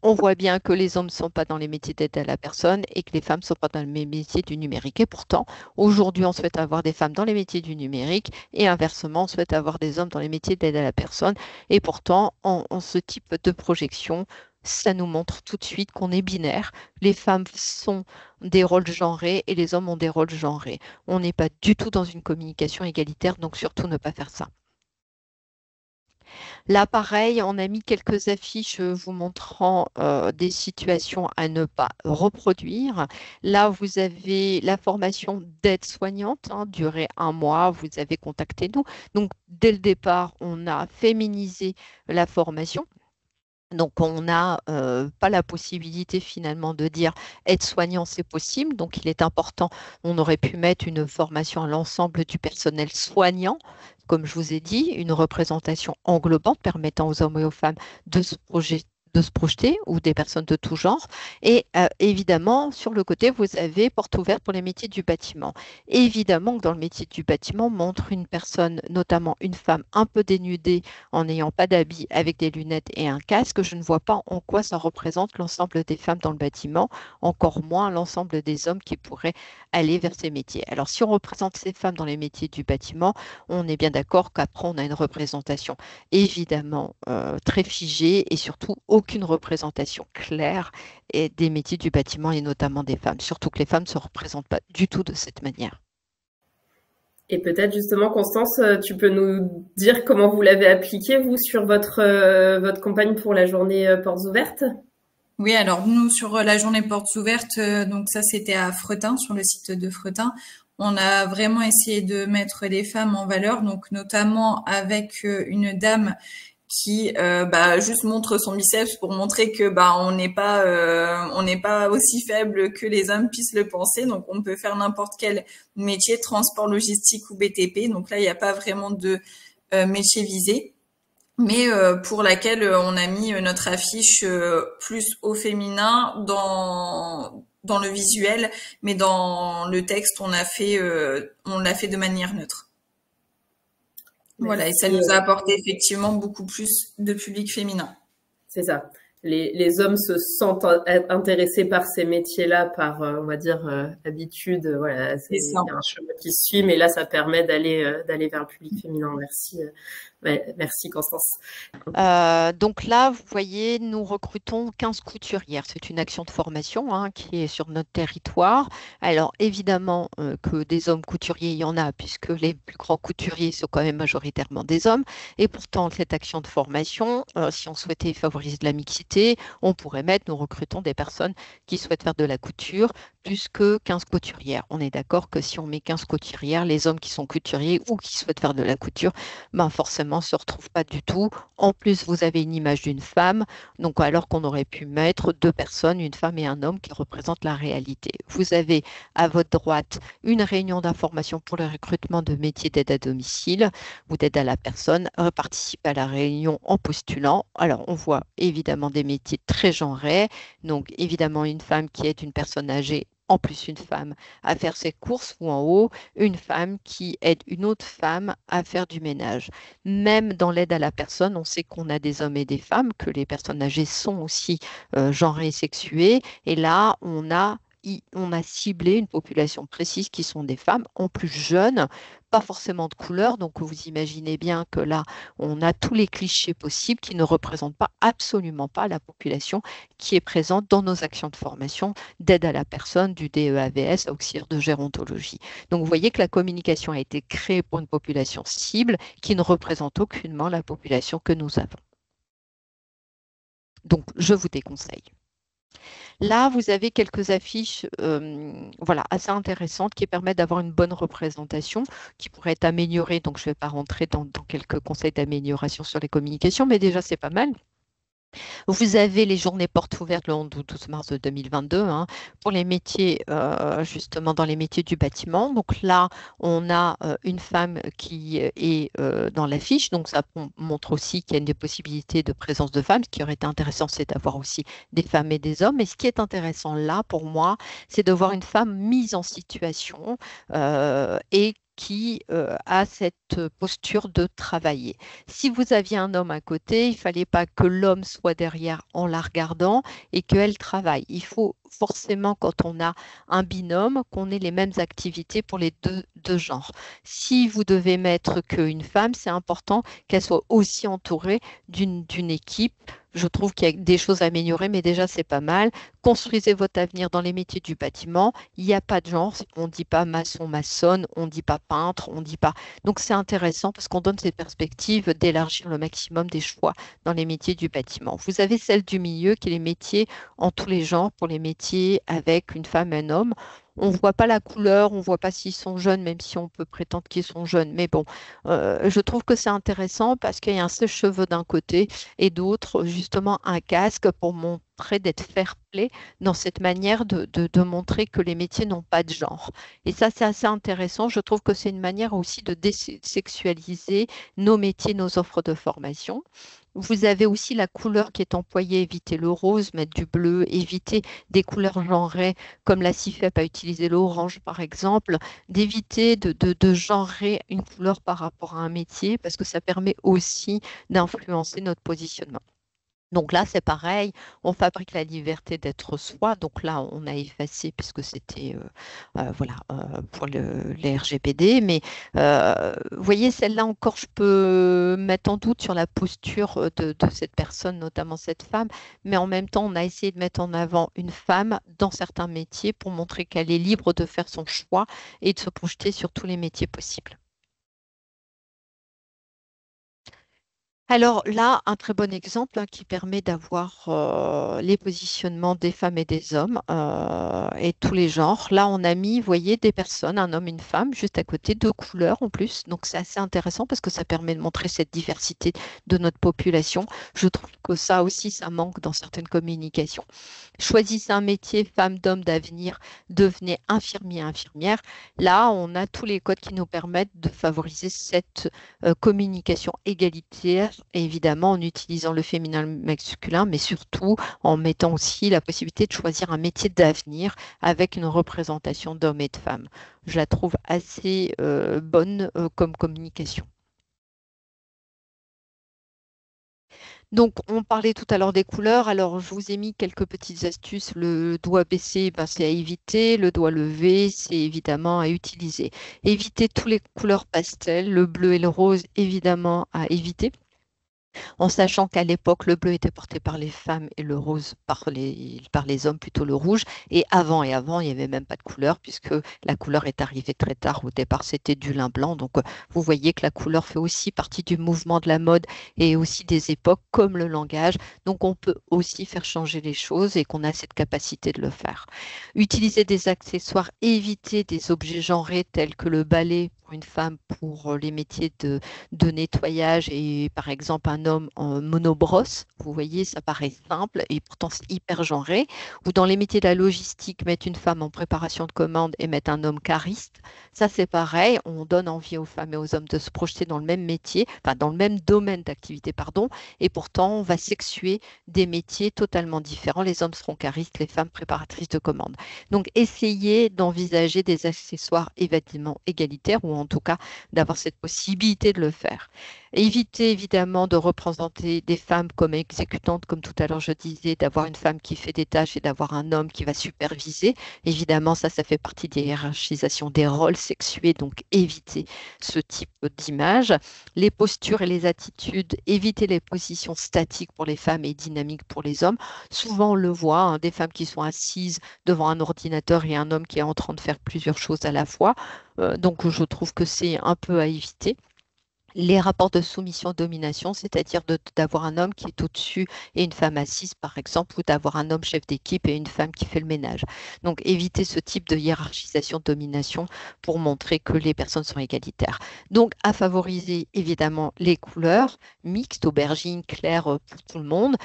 On voit bien que les hommes ne sont pas dans les métiers d'aide à la personne et que les femmes ne sont pas dans les métiers du numérique. Et pourtant, aujourd'hui, on souhaite avoir des femmes dans les métiers du numérique et inversement, on souhaite avoir des hommes dans les métiers d'aide à la personne. Et pourtant, en ce type de projection, ça nous montre tout de suite qu'on est binaire. Les femmes sont des rôles genrés et les hommes ont des rôles genrés. On n'est pas du tout dans une communication égalitaire, donc surtout ne pas faire ça. Là, pareil, on a mis quelques affiches vous montrant des situations à ne pas reproduire. Là, vous avez la formation d'aide-soignante, durée 1 mois, vous avez contacté nous. Donc, dès le départ, on a féminisé la formation. Donc, on n'a pas la possibilité finalement de dire aide-soignant, c'est possible. Donc, il est important, on aurait pu mettre une formation à l'ensemble du personnel soignant, comme je vous ai dit, une représentation englobante permettant aux hommes et aux femmes de se projeter ou des personnes de tout genre. Et évidemment, sur le côté, vous avez porte ouverte pour les métiers du bâtiment. Et évidemment que dans le métier du bâtiment, montre une personne, notamment une femme un peu dénudée, en n'ayant pas d'habit, avec des lunettes et un casque. Je ne vois pas en quoi ça représente l'ensemble des femmes dans le bâtiment, encore moins l'ensemble des hommes qui pourraient aller vers ces métiers. Alors, si on représente ces femmes dans les métiers du bâtiment, on est bien d'accord qu'après, on a une représentation évidemment très figée et surtout aucune représentation claire des métiers du bâtiment et notamment des femmes, surtout que les femmes ne se représentent pas du tout de cette manière. Et peut-être justement, Constance, tu peux nous dire comment vous l'avez appliqué, vous, sur votre campagne pour la journée portes ouvertes? Oui, alors nous, sur la journée portes ouvertes, donc ça, c'était à Fretin, sur le site de Fretin. On a vraiment essayé de mettre les femmes en valeur, donc notamment avec une dame qui juste montre son biceps pour montrer que on n'est pas aussi faible que les hommes puissent le penser. Donc on peut faire n'importe quel métier, transport, logistique ou BTP. Donc là, il n'y a pas vraiment de métier visé, mais pour laquelle on a mis notre affiche plus au féminin dans le visuel, mais dans le texte, on l'a fait de manière neutre. Voilà, et ça nous a apporté effectivement beaucoup plus de public féminin. C'est ça. Les hommes se sentent intéressés par ces métiers-là par, on va dire, habitude. Voilà, il y a un chemin qui se suit, mais là, ça permet d'aller vers le public féminin. Merci. Ouais, merci Constance. Donc là, vous voyez, nous recrutons 15 couturières. C'est une action de formation qui est sur notre territoire. Alors évidemment que des hommes couturiers, il y en a, puisque les plus grands couturiers sont quand même majoritairement des hommes. Et pourtant, cette action de formation, si on souhaitait favoriser de la mixité, on pourrait mettre, nous recrutons des personnes qui souhaitent faire de la couture, plus que 15 couturières. On est d'accord que si on met 15 couturières, les hommes qui sont couturiers ou qui souhaitent faire de la couture, forcément, ne se retrouvent pas du tout. En plus, vous avez une image d'une femme, donc alors qu'on aurait pu mettre 2 personnes, une femme et un homme, qui représentent la réalité. Vous avez à votre droite une réunion d'information pour le recrutement de métiers d'aide à domicile ou d'aide à la personne. Participez à la réunion en postulant. Alors, on voit évidemment des métiers très genrés, donc évidemment une femme qui est une personne âgée, en plus une femme à faire ses courses, ou en haut, une femme qui aide une autre femme à faire du ménage. Même dans l'aide à la personne, on sait qu'on a des hommes et des femmes, que les personnes âgées sont aussi genrées et sexuées. Et là, on a ciblé une population précise qui sont des femmes, en plus jeunes, pas forcément de couleur. Donc, vous imaginez bien que là, on a tous les clichés possibles qui ne représentent pas, absolument pas, la population qui est présente dans nos actions de formation d'aide à la personne, du DEAVS, auxiliaire de gérontologie. Donc, vous voyez que la communication a été créée pour une population cible qui ne représente aucunement la population que nous avons. Donc, je vous déconseille. Là, vous avez quelques affiches assez intéressantes qui permettent d'avoir une bonne représentation, qui pourraient être améliorées. Donc, je ne vais pas rentrer dans quelques conseils d'amélioration sur les communications, mais déjà, c'est pas mal. Vous avez les journées portes ouvertes le 12 mars 2022 pour les métiers, justement dans les métiers du bâtiment. Donc là, on a une femme qui est dans l'affiche. Donc ça montre aussi qu'il y a des possibilités de présence de femmes. Ce qui aurait été intéressant, c'est d'avoir aussi des femmes et des hommes. Mais ce qui est intéressant là, pour moi, c'est de voir une femme mise en situation et qui a cette posture de travailler. Si vous aviez un homme à côté, il ne fallait pas que l'homme soit derrière en la regardant et qu'elle travaille. Il faut forcément, quand on a un binôme, qu'on ait les mêmes activités pour les deux genres. Si vous devez mettre qu'une femme, c'est important qu'elle soit aussi entourée d'une équipe. Je trouve qu'il y a des choses à améliorer, mais déjà, c'est pas mal. Construisez votre avenir dans les métiers du bâtiment. Il n'y a pas de genre. On ne dit pas maçon, maçonne, on ne dit pas peintre, on ne dit pas. Donc, c'est intéressant parce qu'on donne cette perspective d'élargir le maximum des choix dans les métiers du bâtiment. Vous avez celle du milieu qui est les métiers en tous les genres pour les métiers avec une femme et un homme. On ne voit pas la couleur, on ne voit pas s'ils sont jeunes, même si on peut prétendre qu'ils sont jeunes. Mais bon, je trouve que c'est intéressant parce qu'il y a un sèche-cheveux d'un côté et d'autre, justement, un casque pour montrer d'être fair-play dans cette manière de montrer que les métiers n'ont pas de genre. Et ça, c'est assez intéressant. Je trouve que c'est une manière aussi de désexualiser nos métiers, nos offres de formation. Vous avez aussi la couleur qui est employée, éviter le rose, mettre du bleu, éviter des couleurs genrées comme la CIFEP a utilisé l'orange par exemple, d'éviter de genrer une couleur par rapport à un métier parce que ça permet aussi d'influencer notre positionnement. Donc là, c'est pareil, on fabrique la liberté d'être soi. Donc là, on a effacé puisque c'était pour les RGPD. Mais vous voyez, celle-là encore, je peux mettre en doute sur la posture de cette personne, notamment cette femme. Mais en même temps, on a essayé de mettre en avant une femme dans certains métiers pour montrer qu'elle est libre de faire son choix et de se projeter sur tous les métiers possibles. Alors là, un très bon exemple qui permet d'avoir les positionnements des femmes et des hommes et tous les genres. Là, on a mis, vous voyez, des personnes, un homme, une femme, juste à côté, deux couleurs en plus. Donc c'est assez intéressant parce que ça permet de montrer cette diversité de notre population. Je trouve que ça aussi, ça manque dans certaines communications. Choisissez un métier, femme, d'homme d'avenir, devenez infirmier, infirmière. Là, on a tous les codes qui nous permettent de favoriser cette communication égalitaire, évidemment en utilisant le féminin, le masculin, mais surtout en mettant aussi la possibilité de choisir un métier d'avenir avec une représentation d'hommes et de femmes. Je la trouve assez bonne comme communication. Donc, on parlait tout à l'heure des couleurs. Alors, je vous ai mis quelques petites astuces. Le doigt baissé, ben, c'est à éviter. Le doigt levé, c'est évidemment à utiliser. Éviter toutes les couleurs pastel. Le bleu et le rose, évidemment, à éviter. En sachant qu'à l'époque, le bleu était porté par les femmes et le rose par les hommes, plutôt le rouge. Et avant, il n'y avait même pas de couleur, puisque la couleur est arrivée très tard. Au départ, c'était du lin blanc. Donc, vous voyez que la couleur fait aussi partie du mouvement de la mode et aussi des époques, comme le langage. Donc, on peut aussi faire changer les choses et qu'on a cette capacité de le faire. Utiliser des accessoires, éviter des objets genrés tels que le balai pour une femme pour les métiers de nettoyage et par exemple un homme en monobrosse. Vous voyez, ça paraît simple et pourtant c'est hyper genré. Ou dans les métiers de la logistique, mettre une femme en préparation de commande et mettre un homme cariste. Ça, c'est pareil. On donne envie aux femmes et aux hommes de se projeter dans le même métier, enfin dans le même domaine d'activité, pardon. Et pourtant, on va sexuer des métiers totalement différents. Les hommes seront caristes, les femmes préparatrices de commande. Donc, essayez d'envisager des accessoires évidemment égalitaires ou en tout cas d'avoir cette possibilité de le faire. Évitez évidemment de représenter des femmes comme exécutantes, comme tout à l'heure je disais, d'avoir une femme qui fait des tâches et d'avoir un homme qui va superviser. Évidemment, ça fait partie des hiérarchisations des rôles sexués, donc évitez ce type d'image. Les postures et les attitudes, évitez les positions statiques pour les femmes et dynamiques pour les hommes. Souvent, on le voit, hein, des femmes qui sont assises devant un ordinateur et un homme qui est en train de faire plusieurs choses à la fois. Donc, je trouve que c'est un peu à éviter. Les rapports de soumission-domination, c'est-à-dire d'avoir un homme qui est au-dessus et une femme assise, par exemple, ou d'avoir un homme chef d'équipe et une femme qui fait le ménage. Donc, éviter ce type de hiérarchisation-domination pour montrer que les personnes sont égalitaires. Donc, à favoriser évidemment les couleurs mixtes, aubergines, claires pour tout le monde.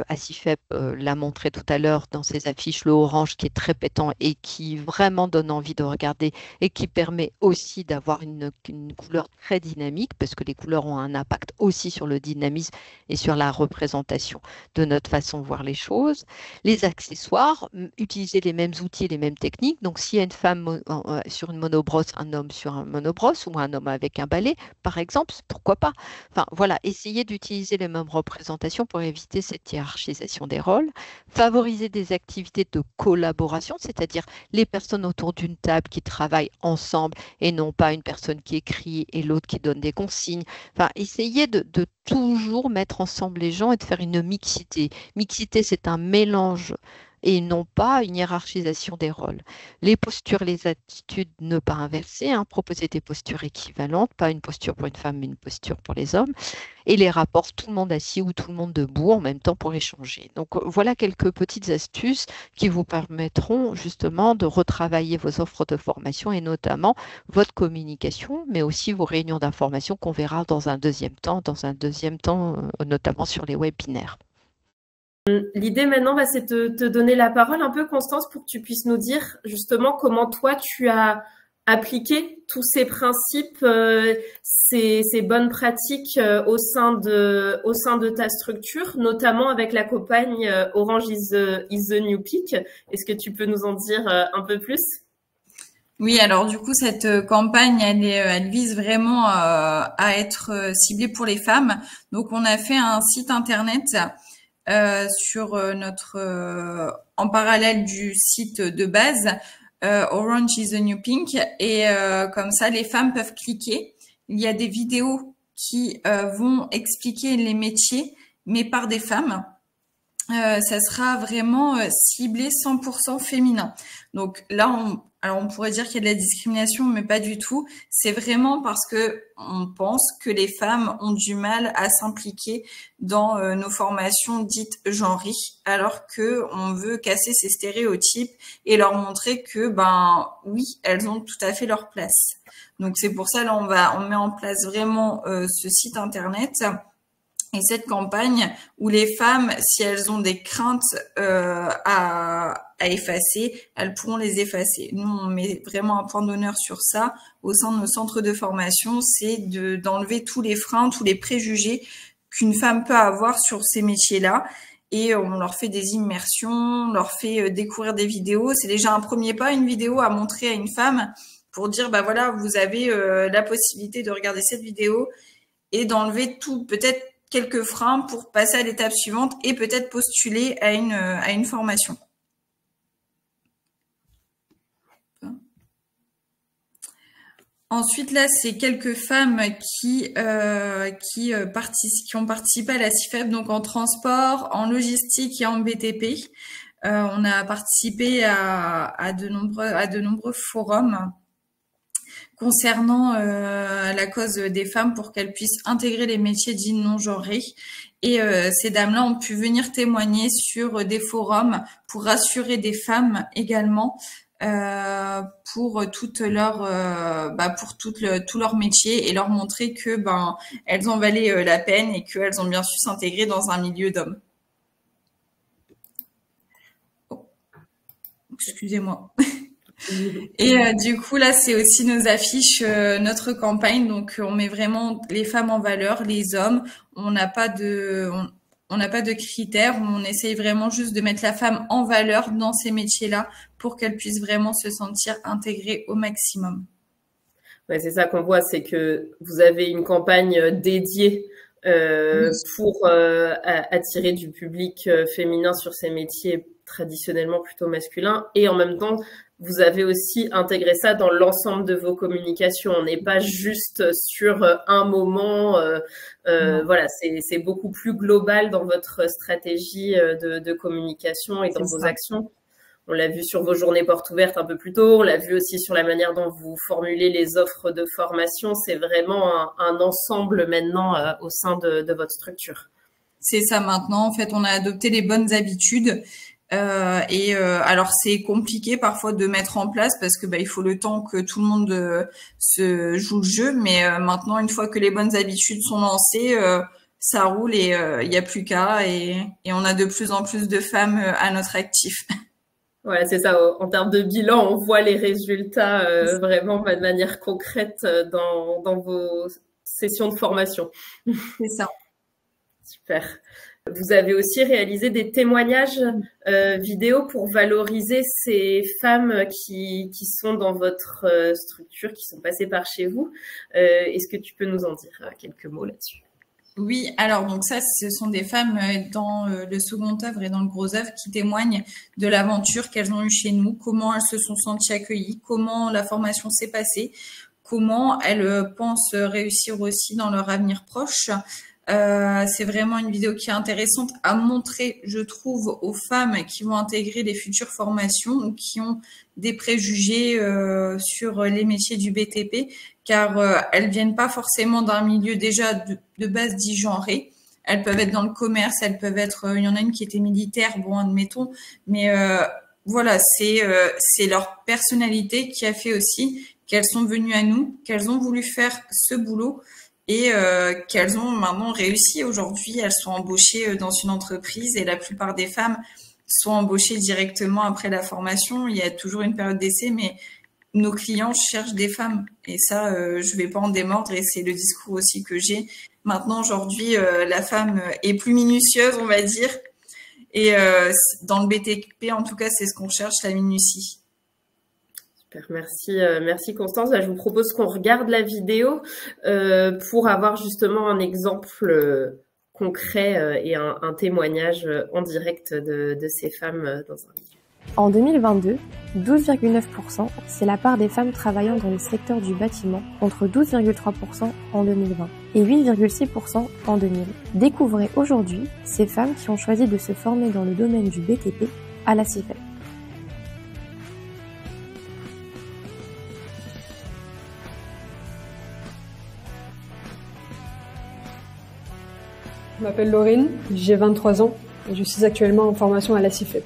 Acifep l'a montré tout à l'heure dans ses affiches, le orange qui est très pétant et qui vraiment donne envie de regarder et qui permet aussi d'avoir une couleur très dynamique parce que les couleurs ont un impact aussi sur le dynamisme et sur la représentation de notre façon de voir les choses. Les accessoires, utiliser les mêmes outils et les mêmes techniques. Donc, s'il y a une femme sur une monobrosse, un homme sur un monobrosse ou un homme avec un balai, par exemple, pourquoi pas? Enfin, voilà, essayer d'utiliser les mêmes représentations pour éviter cette hiérarchisation des rôles. Favoriser des activités de collaboration, c'est-à-dire les personnes autour d'une table qui travaillent ensemble et non pas une personne qui écrit et l'autre qui donne des consignes. Enfin, essayer de toujours mettre ensemble les gens et de faire une mixité. Mixité, c'est un mélange et non pas une hiérarchisation des rôles. Les postures, les attitudes, ne pas inverser, hein, proposer des postures équivalentes, pas une posture pour une femme, mais une posture pour les hommes. Et les rapports, tout le monde assis ou tout le monde debout en même temps pour échanger. Donc voilà quelques petites astuces qui vous permettront justement de retravailler vos offres de formation et notamment votre communication, mais aussi vos réunions d'information qu'on verra dans un deuxième temps, notamment sur les webinaires. L'idée maintenant, c'est de te donner la parole un peu, Constance, pour que tu puisses nous dire justement comment toi tu as appliqué tous ces principes, ces bonnes pratiques au sein de ta structure, notamment avec la campagne Orange is the New Peak. Est-ce que tu peux nous en dire un peu plus? Oui, alors du coup, cette campagne, elle vise vraiment à être ciblée pour les femmes. Donc, on a fait un site internet sur en parallèle du site de base, Orange is the New Pink, et comme ça, les femmes peuvent cliquer. Il y a des vidéos qui vont expliquer les métiers, mais par des femmes. ça sera vraiment ciblé 100% féminin. Donc là, on pourrait dire qu'il y a de la discrimination, mais pas du tout. C'est vraiment parce que on pense que les femmes ont du mal à s'impliquer dans nos formations dites genrées, alors que on veut casser ces stéréotypes et leur montrer que, ben oui, elles ont tout à fait leur place. Donc c'est pour ça, là, on met en place vraiment ce site internet. Et cette campagne où les femmes, si elles ont des craintes à effacer, elles pourront les effacer. Nous, on met vraiment un point d'honneur sur ça au sein de nos centres de formation, c'est d'enlever tous les freins, tous les préjugés qu'une femme peut avoir sur ces métiers-là. Et on leur fait des immersions, on leur fait découvrir des vidéos. C'est déjà un premier pas, une vidéo à montrer à une femme pour dire, bah voilà, vous avez la possibilité de regarder cette vidéo et d'enlever tout, peut-être quelques freins pour passer à l'étape suivante et peut-être postuler à une formation. Ensuite, là, c'est quelques femmes qui ont participé à la CIFEP, donc en transport, en logistique et en BTP. On a participé à de nombreux forums concernant la cause des femmes pour qu'elles puissent intégrer les métiers dits non genrés. Et ces dames-là ont pu venir témoigner sur des forums pour rassurer des femmes également pour tout leur métier et leur montrer que elles en valaient la peine et qu'elles ont bien su s'intégrer dans un milieu d'hommes. Oh. Excusez-moi. Et du coup, là, c'est aussi nos affiches, notre campagne. Donc, on met vraiment les femmes en valeur, les hommes. On n'a pas de critères. On essaye vraiment juste de mettre la femme en valeur dans ces métiers-là pour qu'elle puisse vraiment se sentir intégrée au maximum. Ouais, c'est ça qu'on voit, c'est que vous avez une campagne dédiée pour attirer du public féminin sur ces métiers traditionnellement plutôt masculins, et en même temps vous avez aussi intégré ça dans l'ensemble de vos communications. On n'est pas juste sur un moment, voilà, c'est beaucoup plus global dans votre stratégie de communication et dans vos actions. On l'a vu sur vos journées portes ouvertes un peu plus tôt, on l'a vu aussi sur la manière dont vous formulez les offres de formation. C'est vraiment un ensemble maintenant au sein de votre structure. C'est ça maintenant, en fait, on a adopté les bonnes habitudes. Alors c'est compliqué parfois de mettre en place parce que il faut le temps que tout le monde se joue le jeu, mais maintenant une fois que les bonnes habitudes sont lancées, ça roule et il n'y a plus qu'à et on a de plus en plus de femmes à notre actif. Voilà, c'est ça. En termes de bilan, on voit les résultats vraiment de manière concrète dans vos sessions de formation. C'est ça. Super. Vous avez aussi réalisé des témoignages vidéo pour valoriser ces femmes qui sont dans votre structure, qui sont passées par chez vous. Est-ce que tu peux nous en dire quelques mots là-dessus? Oui, alors donc ça, ce sont des femmes dans le second œuvre et dans le gros œuvre qui témoignent de l'aventure qu'elles ont eue chez nous, comment elles se sont senties accueillies, comment la formation s'est passée, comment elles pensent réussir aussi dans leur avenir proche. C'est vraiment une vidéo qui est intéressante à montrer, je trouve, aux femmes qui vont intégrer les futures formations ou qui ont des préjugés sur les métiers du BTP, car elles viennent pas forcément d'un milieu déjà de base dit genré. Elles peuvent être dans le commerce, elles peuvent être, il y en a une qui était militaire, bon, admettons, mais voilà, c'est leur personnalité qui a fait aussi qu'elles sont venues à nous, qu'elles ont voulu faire ce boulot et qu'elles ont maintenant réussi. Aujourd'hui, elles sont embauchées dans une entreprise et la plupart des femmes sont embauchées directement après la formation. Il y a toujours une période d'essai, mais nos clients cherchent des femmes et ça, je vais pas en démordre et c'est le discours aussi que j'ai. Maintenant, aujourd'hui, la femme est plus minutieuse, on va dire, et dans le BTP, en tout cas, c'est ce qu'on cherche, la minutie. Super, merci Constance. Là, je vous propose qu'on regarde la vidéo pour avoir justement un exemple concret et un témoignage en direct de ces femmes dans un vidéo. En 2022, 12,9%, c'est la part des femmes travaillant dans le secteur du bâtiment, contre 12,3% en 2020 et 8,6% en 2000. Découvrez aujourd'hui ces femmes qui ont choisi de se former dans le domaine du BTP à la CIFEP. Je m'appelle Laurine, j'ai 23 ans et je suis actuellement en formation à la CIFEP.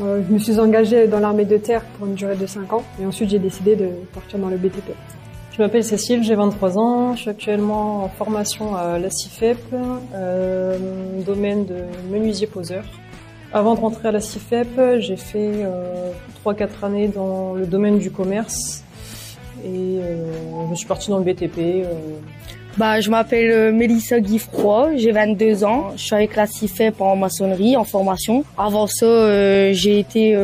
Je me suis engagée dans l'armée de terre pour une durée de 5 ans et ensuite j'ai décidé de partir dans le BTP. Je m'appelle Cécile, j'ai 23 ans, je suis actuellement en formation à la CIFEP, domaine de menuisier-poseur. Avant de rentrer à la CIFEP, j'ai fait 3-4 années dans le domaine du commerce et je suis partie dans le BTP. Je m'appelle Mélissa Guifroy, j'ai 22 ans. Je suis avec la CIFEP en maçonnerie, en formation. Avant ça, j'ai été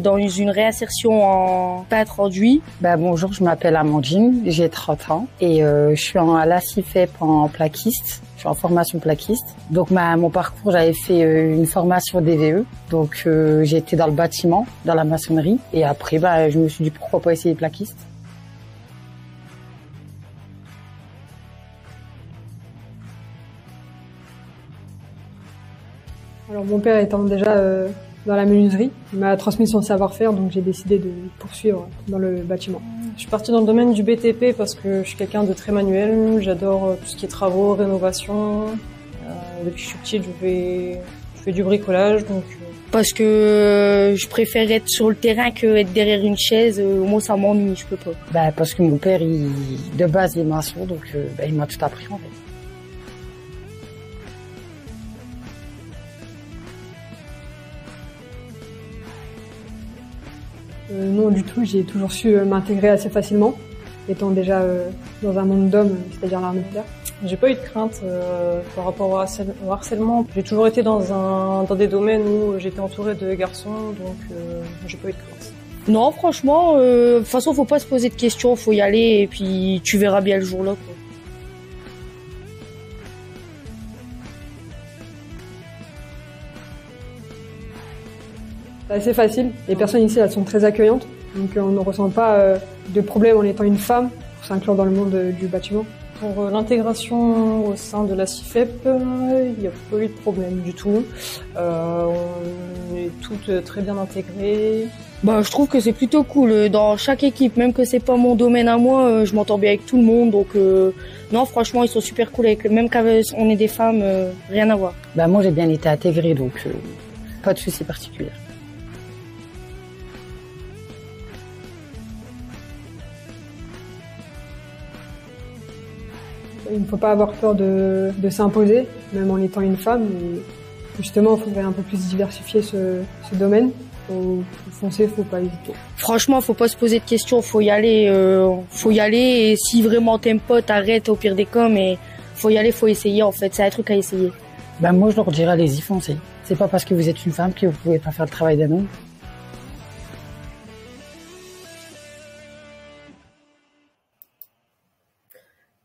dans une réinsertion en peintre enduit. Bonjour, je m'appelle Amandine, j'ai 30 ans et je suis à la CIFEP en plaquiste. Je suis en formation plaquiste. Donc mon parcours, j'avais fait une formation DVE. Donc j'ai été dans le bâtiment, dans la maçonnerie. Et après, je me suis dit pourquoi pas essayer plaquiste. Alors mon père étant déjà dans la menuiserie, il m'a transmis son savoir-faire, donc j'ai décidé de poursuivre dans le bâtiment. Je suis partie dans le domaine du BTP parce que je suis quelqu'un de très manuel, j'adore tout ce qui est travaux, rénovation. Depuis que je suis petite, je fais du bricolage. Parce que je préfère être sur le terrain que être derrière une chaise. Moi, ça m'ennuie, je peux pas. Parce que mon père, de base, il est maçon, donc il m'a tout appris en fait. Non du tout, j'ai toujours su m'intégrer assez facilement, étant déjà dans un monde d'hommes, c'est-à-dire l'armée de terre. J'ai pas eu de crainte par rapport au harcèlement. J'ai toujours été dans des domaines où j'étais entourée de garçons, donc j'ai pas eu de crainte. Non, franchement, de toute façon, faut pas se poser de questions, faut y aller et puis tu verras bien le jour-là, quoi. C'est assez facile. Les personnes ici, elles sont très accueillantes. Donc on ne ressent pas de problème en étant une femme pour s'inclure dans le monde du bâtiment. Pour l'intégration au sein de la CIFEP, il n'y a pas eu de problème du tout. On est toutes très bien intégrées. Je trouve que c'est plutôt cool. Dans chaque équipe, même que c'est pas mon domaine à moi, je m'entends bien avec tout le monde. Donc non, franchement, ils sont super cool. Même quand on est des femmes, rien à voir. Moi, j'ai bien été intégrée, donc pas de souci particulier. Il ne faut pas avoir peur de s'imposer, même en étant une femme. Et justement, il faudrait un peu plus diversifier ce domaine. Faut foncer, faut pas hésiter. Franchement, faut pas se poser de questions, faut y aller. Et si vraiment t'aimes pas, t'arrêtes au pire des cas, mais faut y aller, faut essayer en fait. C'est un truc à essayer. Moi, je leur dirais allez-y, foncez. C'est pas parce que vous êtes une femme que vous pouvez pas faire le travail d'un homme.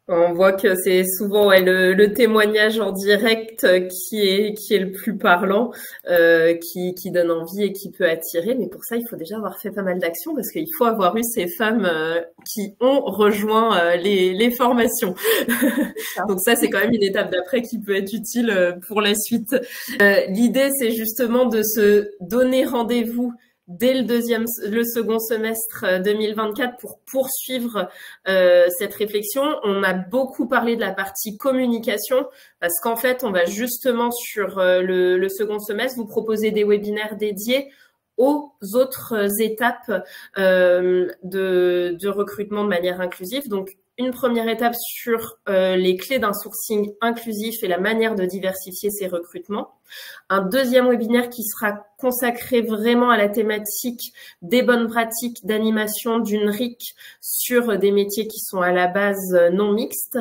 On voit que c'est souvent le témoignage en direct qui est le plus parlant, qui donne envie et qui peut attirer. Mais pour ça, il faut déjà avoir fait pas mal d'actions parce qu'il faut avoir eu ces femmes qui ont rejoint les formations. Donc ça, c'est quand même une étape d'après qui peut être utile pour la suite. L'idée, c'est justement de se donner rendez-vous dès le second semestre 2024 pour poursuivre cette réflexion. On a beaucoup parlé de la partie communication parce qu'en fait, on va justement sur le second semestre vous proposer des webinaires dédiés aux autres étapes de recrutement de manière inclusive. Donc, une première étape sur les clés d'un sourcing inclusif et la manière de diversifier ses recrutements. Un deuxième webinaire qui sera consacré vraiment à la thématique des bonnes pratiques d'animation d'une RIC sur des métiers qui sont à la base non mixtes.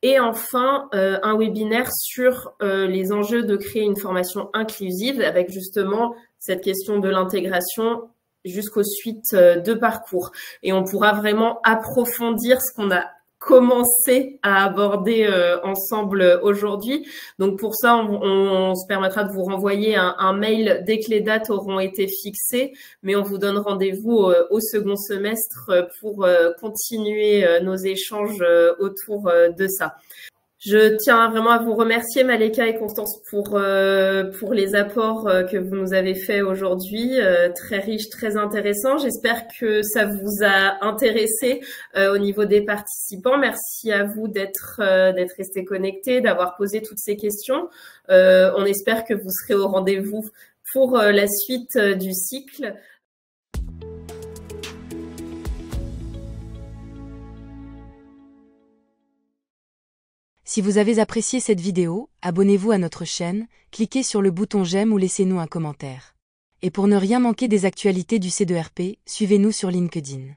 Et enfin, un webinaire sur les enjeux de créer une formation inclusive avec justement cette question de l'intégration jusqu'aux suites de parcours. Et on pourra vraiment approfondir ce qu'on a commencer à aborder ensemble aujourd'hui. Donc pour ça, on se permettra de vous renvoyer un mail dès que les dates auront été fixées, mais on vous donne rendez-vous au second semestre pour continuer nos échanges autour de ça. Je tiens vraiment à vous remercier, Maleka et Constance, pour les apports que vous nous avez faits aujourd'hui, très riches, très intéressants. J'espère que ça vous a intéressé au niveau des participants. Merci à vous d'être restés connectés, d'avoir posé toutes ces questions. On espère que vous serez au rendez-vous pour la suite du cycle. Si vous avez apprécié cette vidéo, abonnez-vous à notre chaîne, cliquez sur le bouton j'aime ou laissez-nous un commentaire. Et pour ne rien manquer des actualités du C2RP, suivez-nous sur LinkedIn.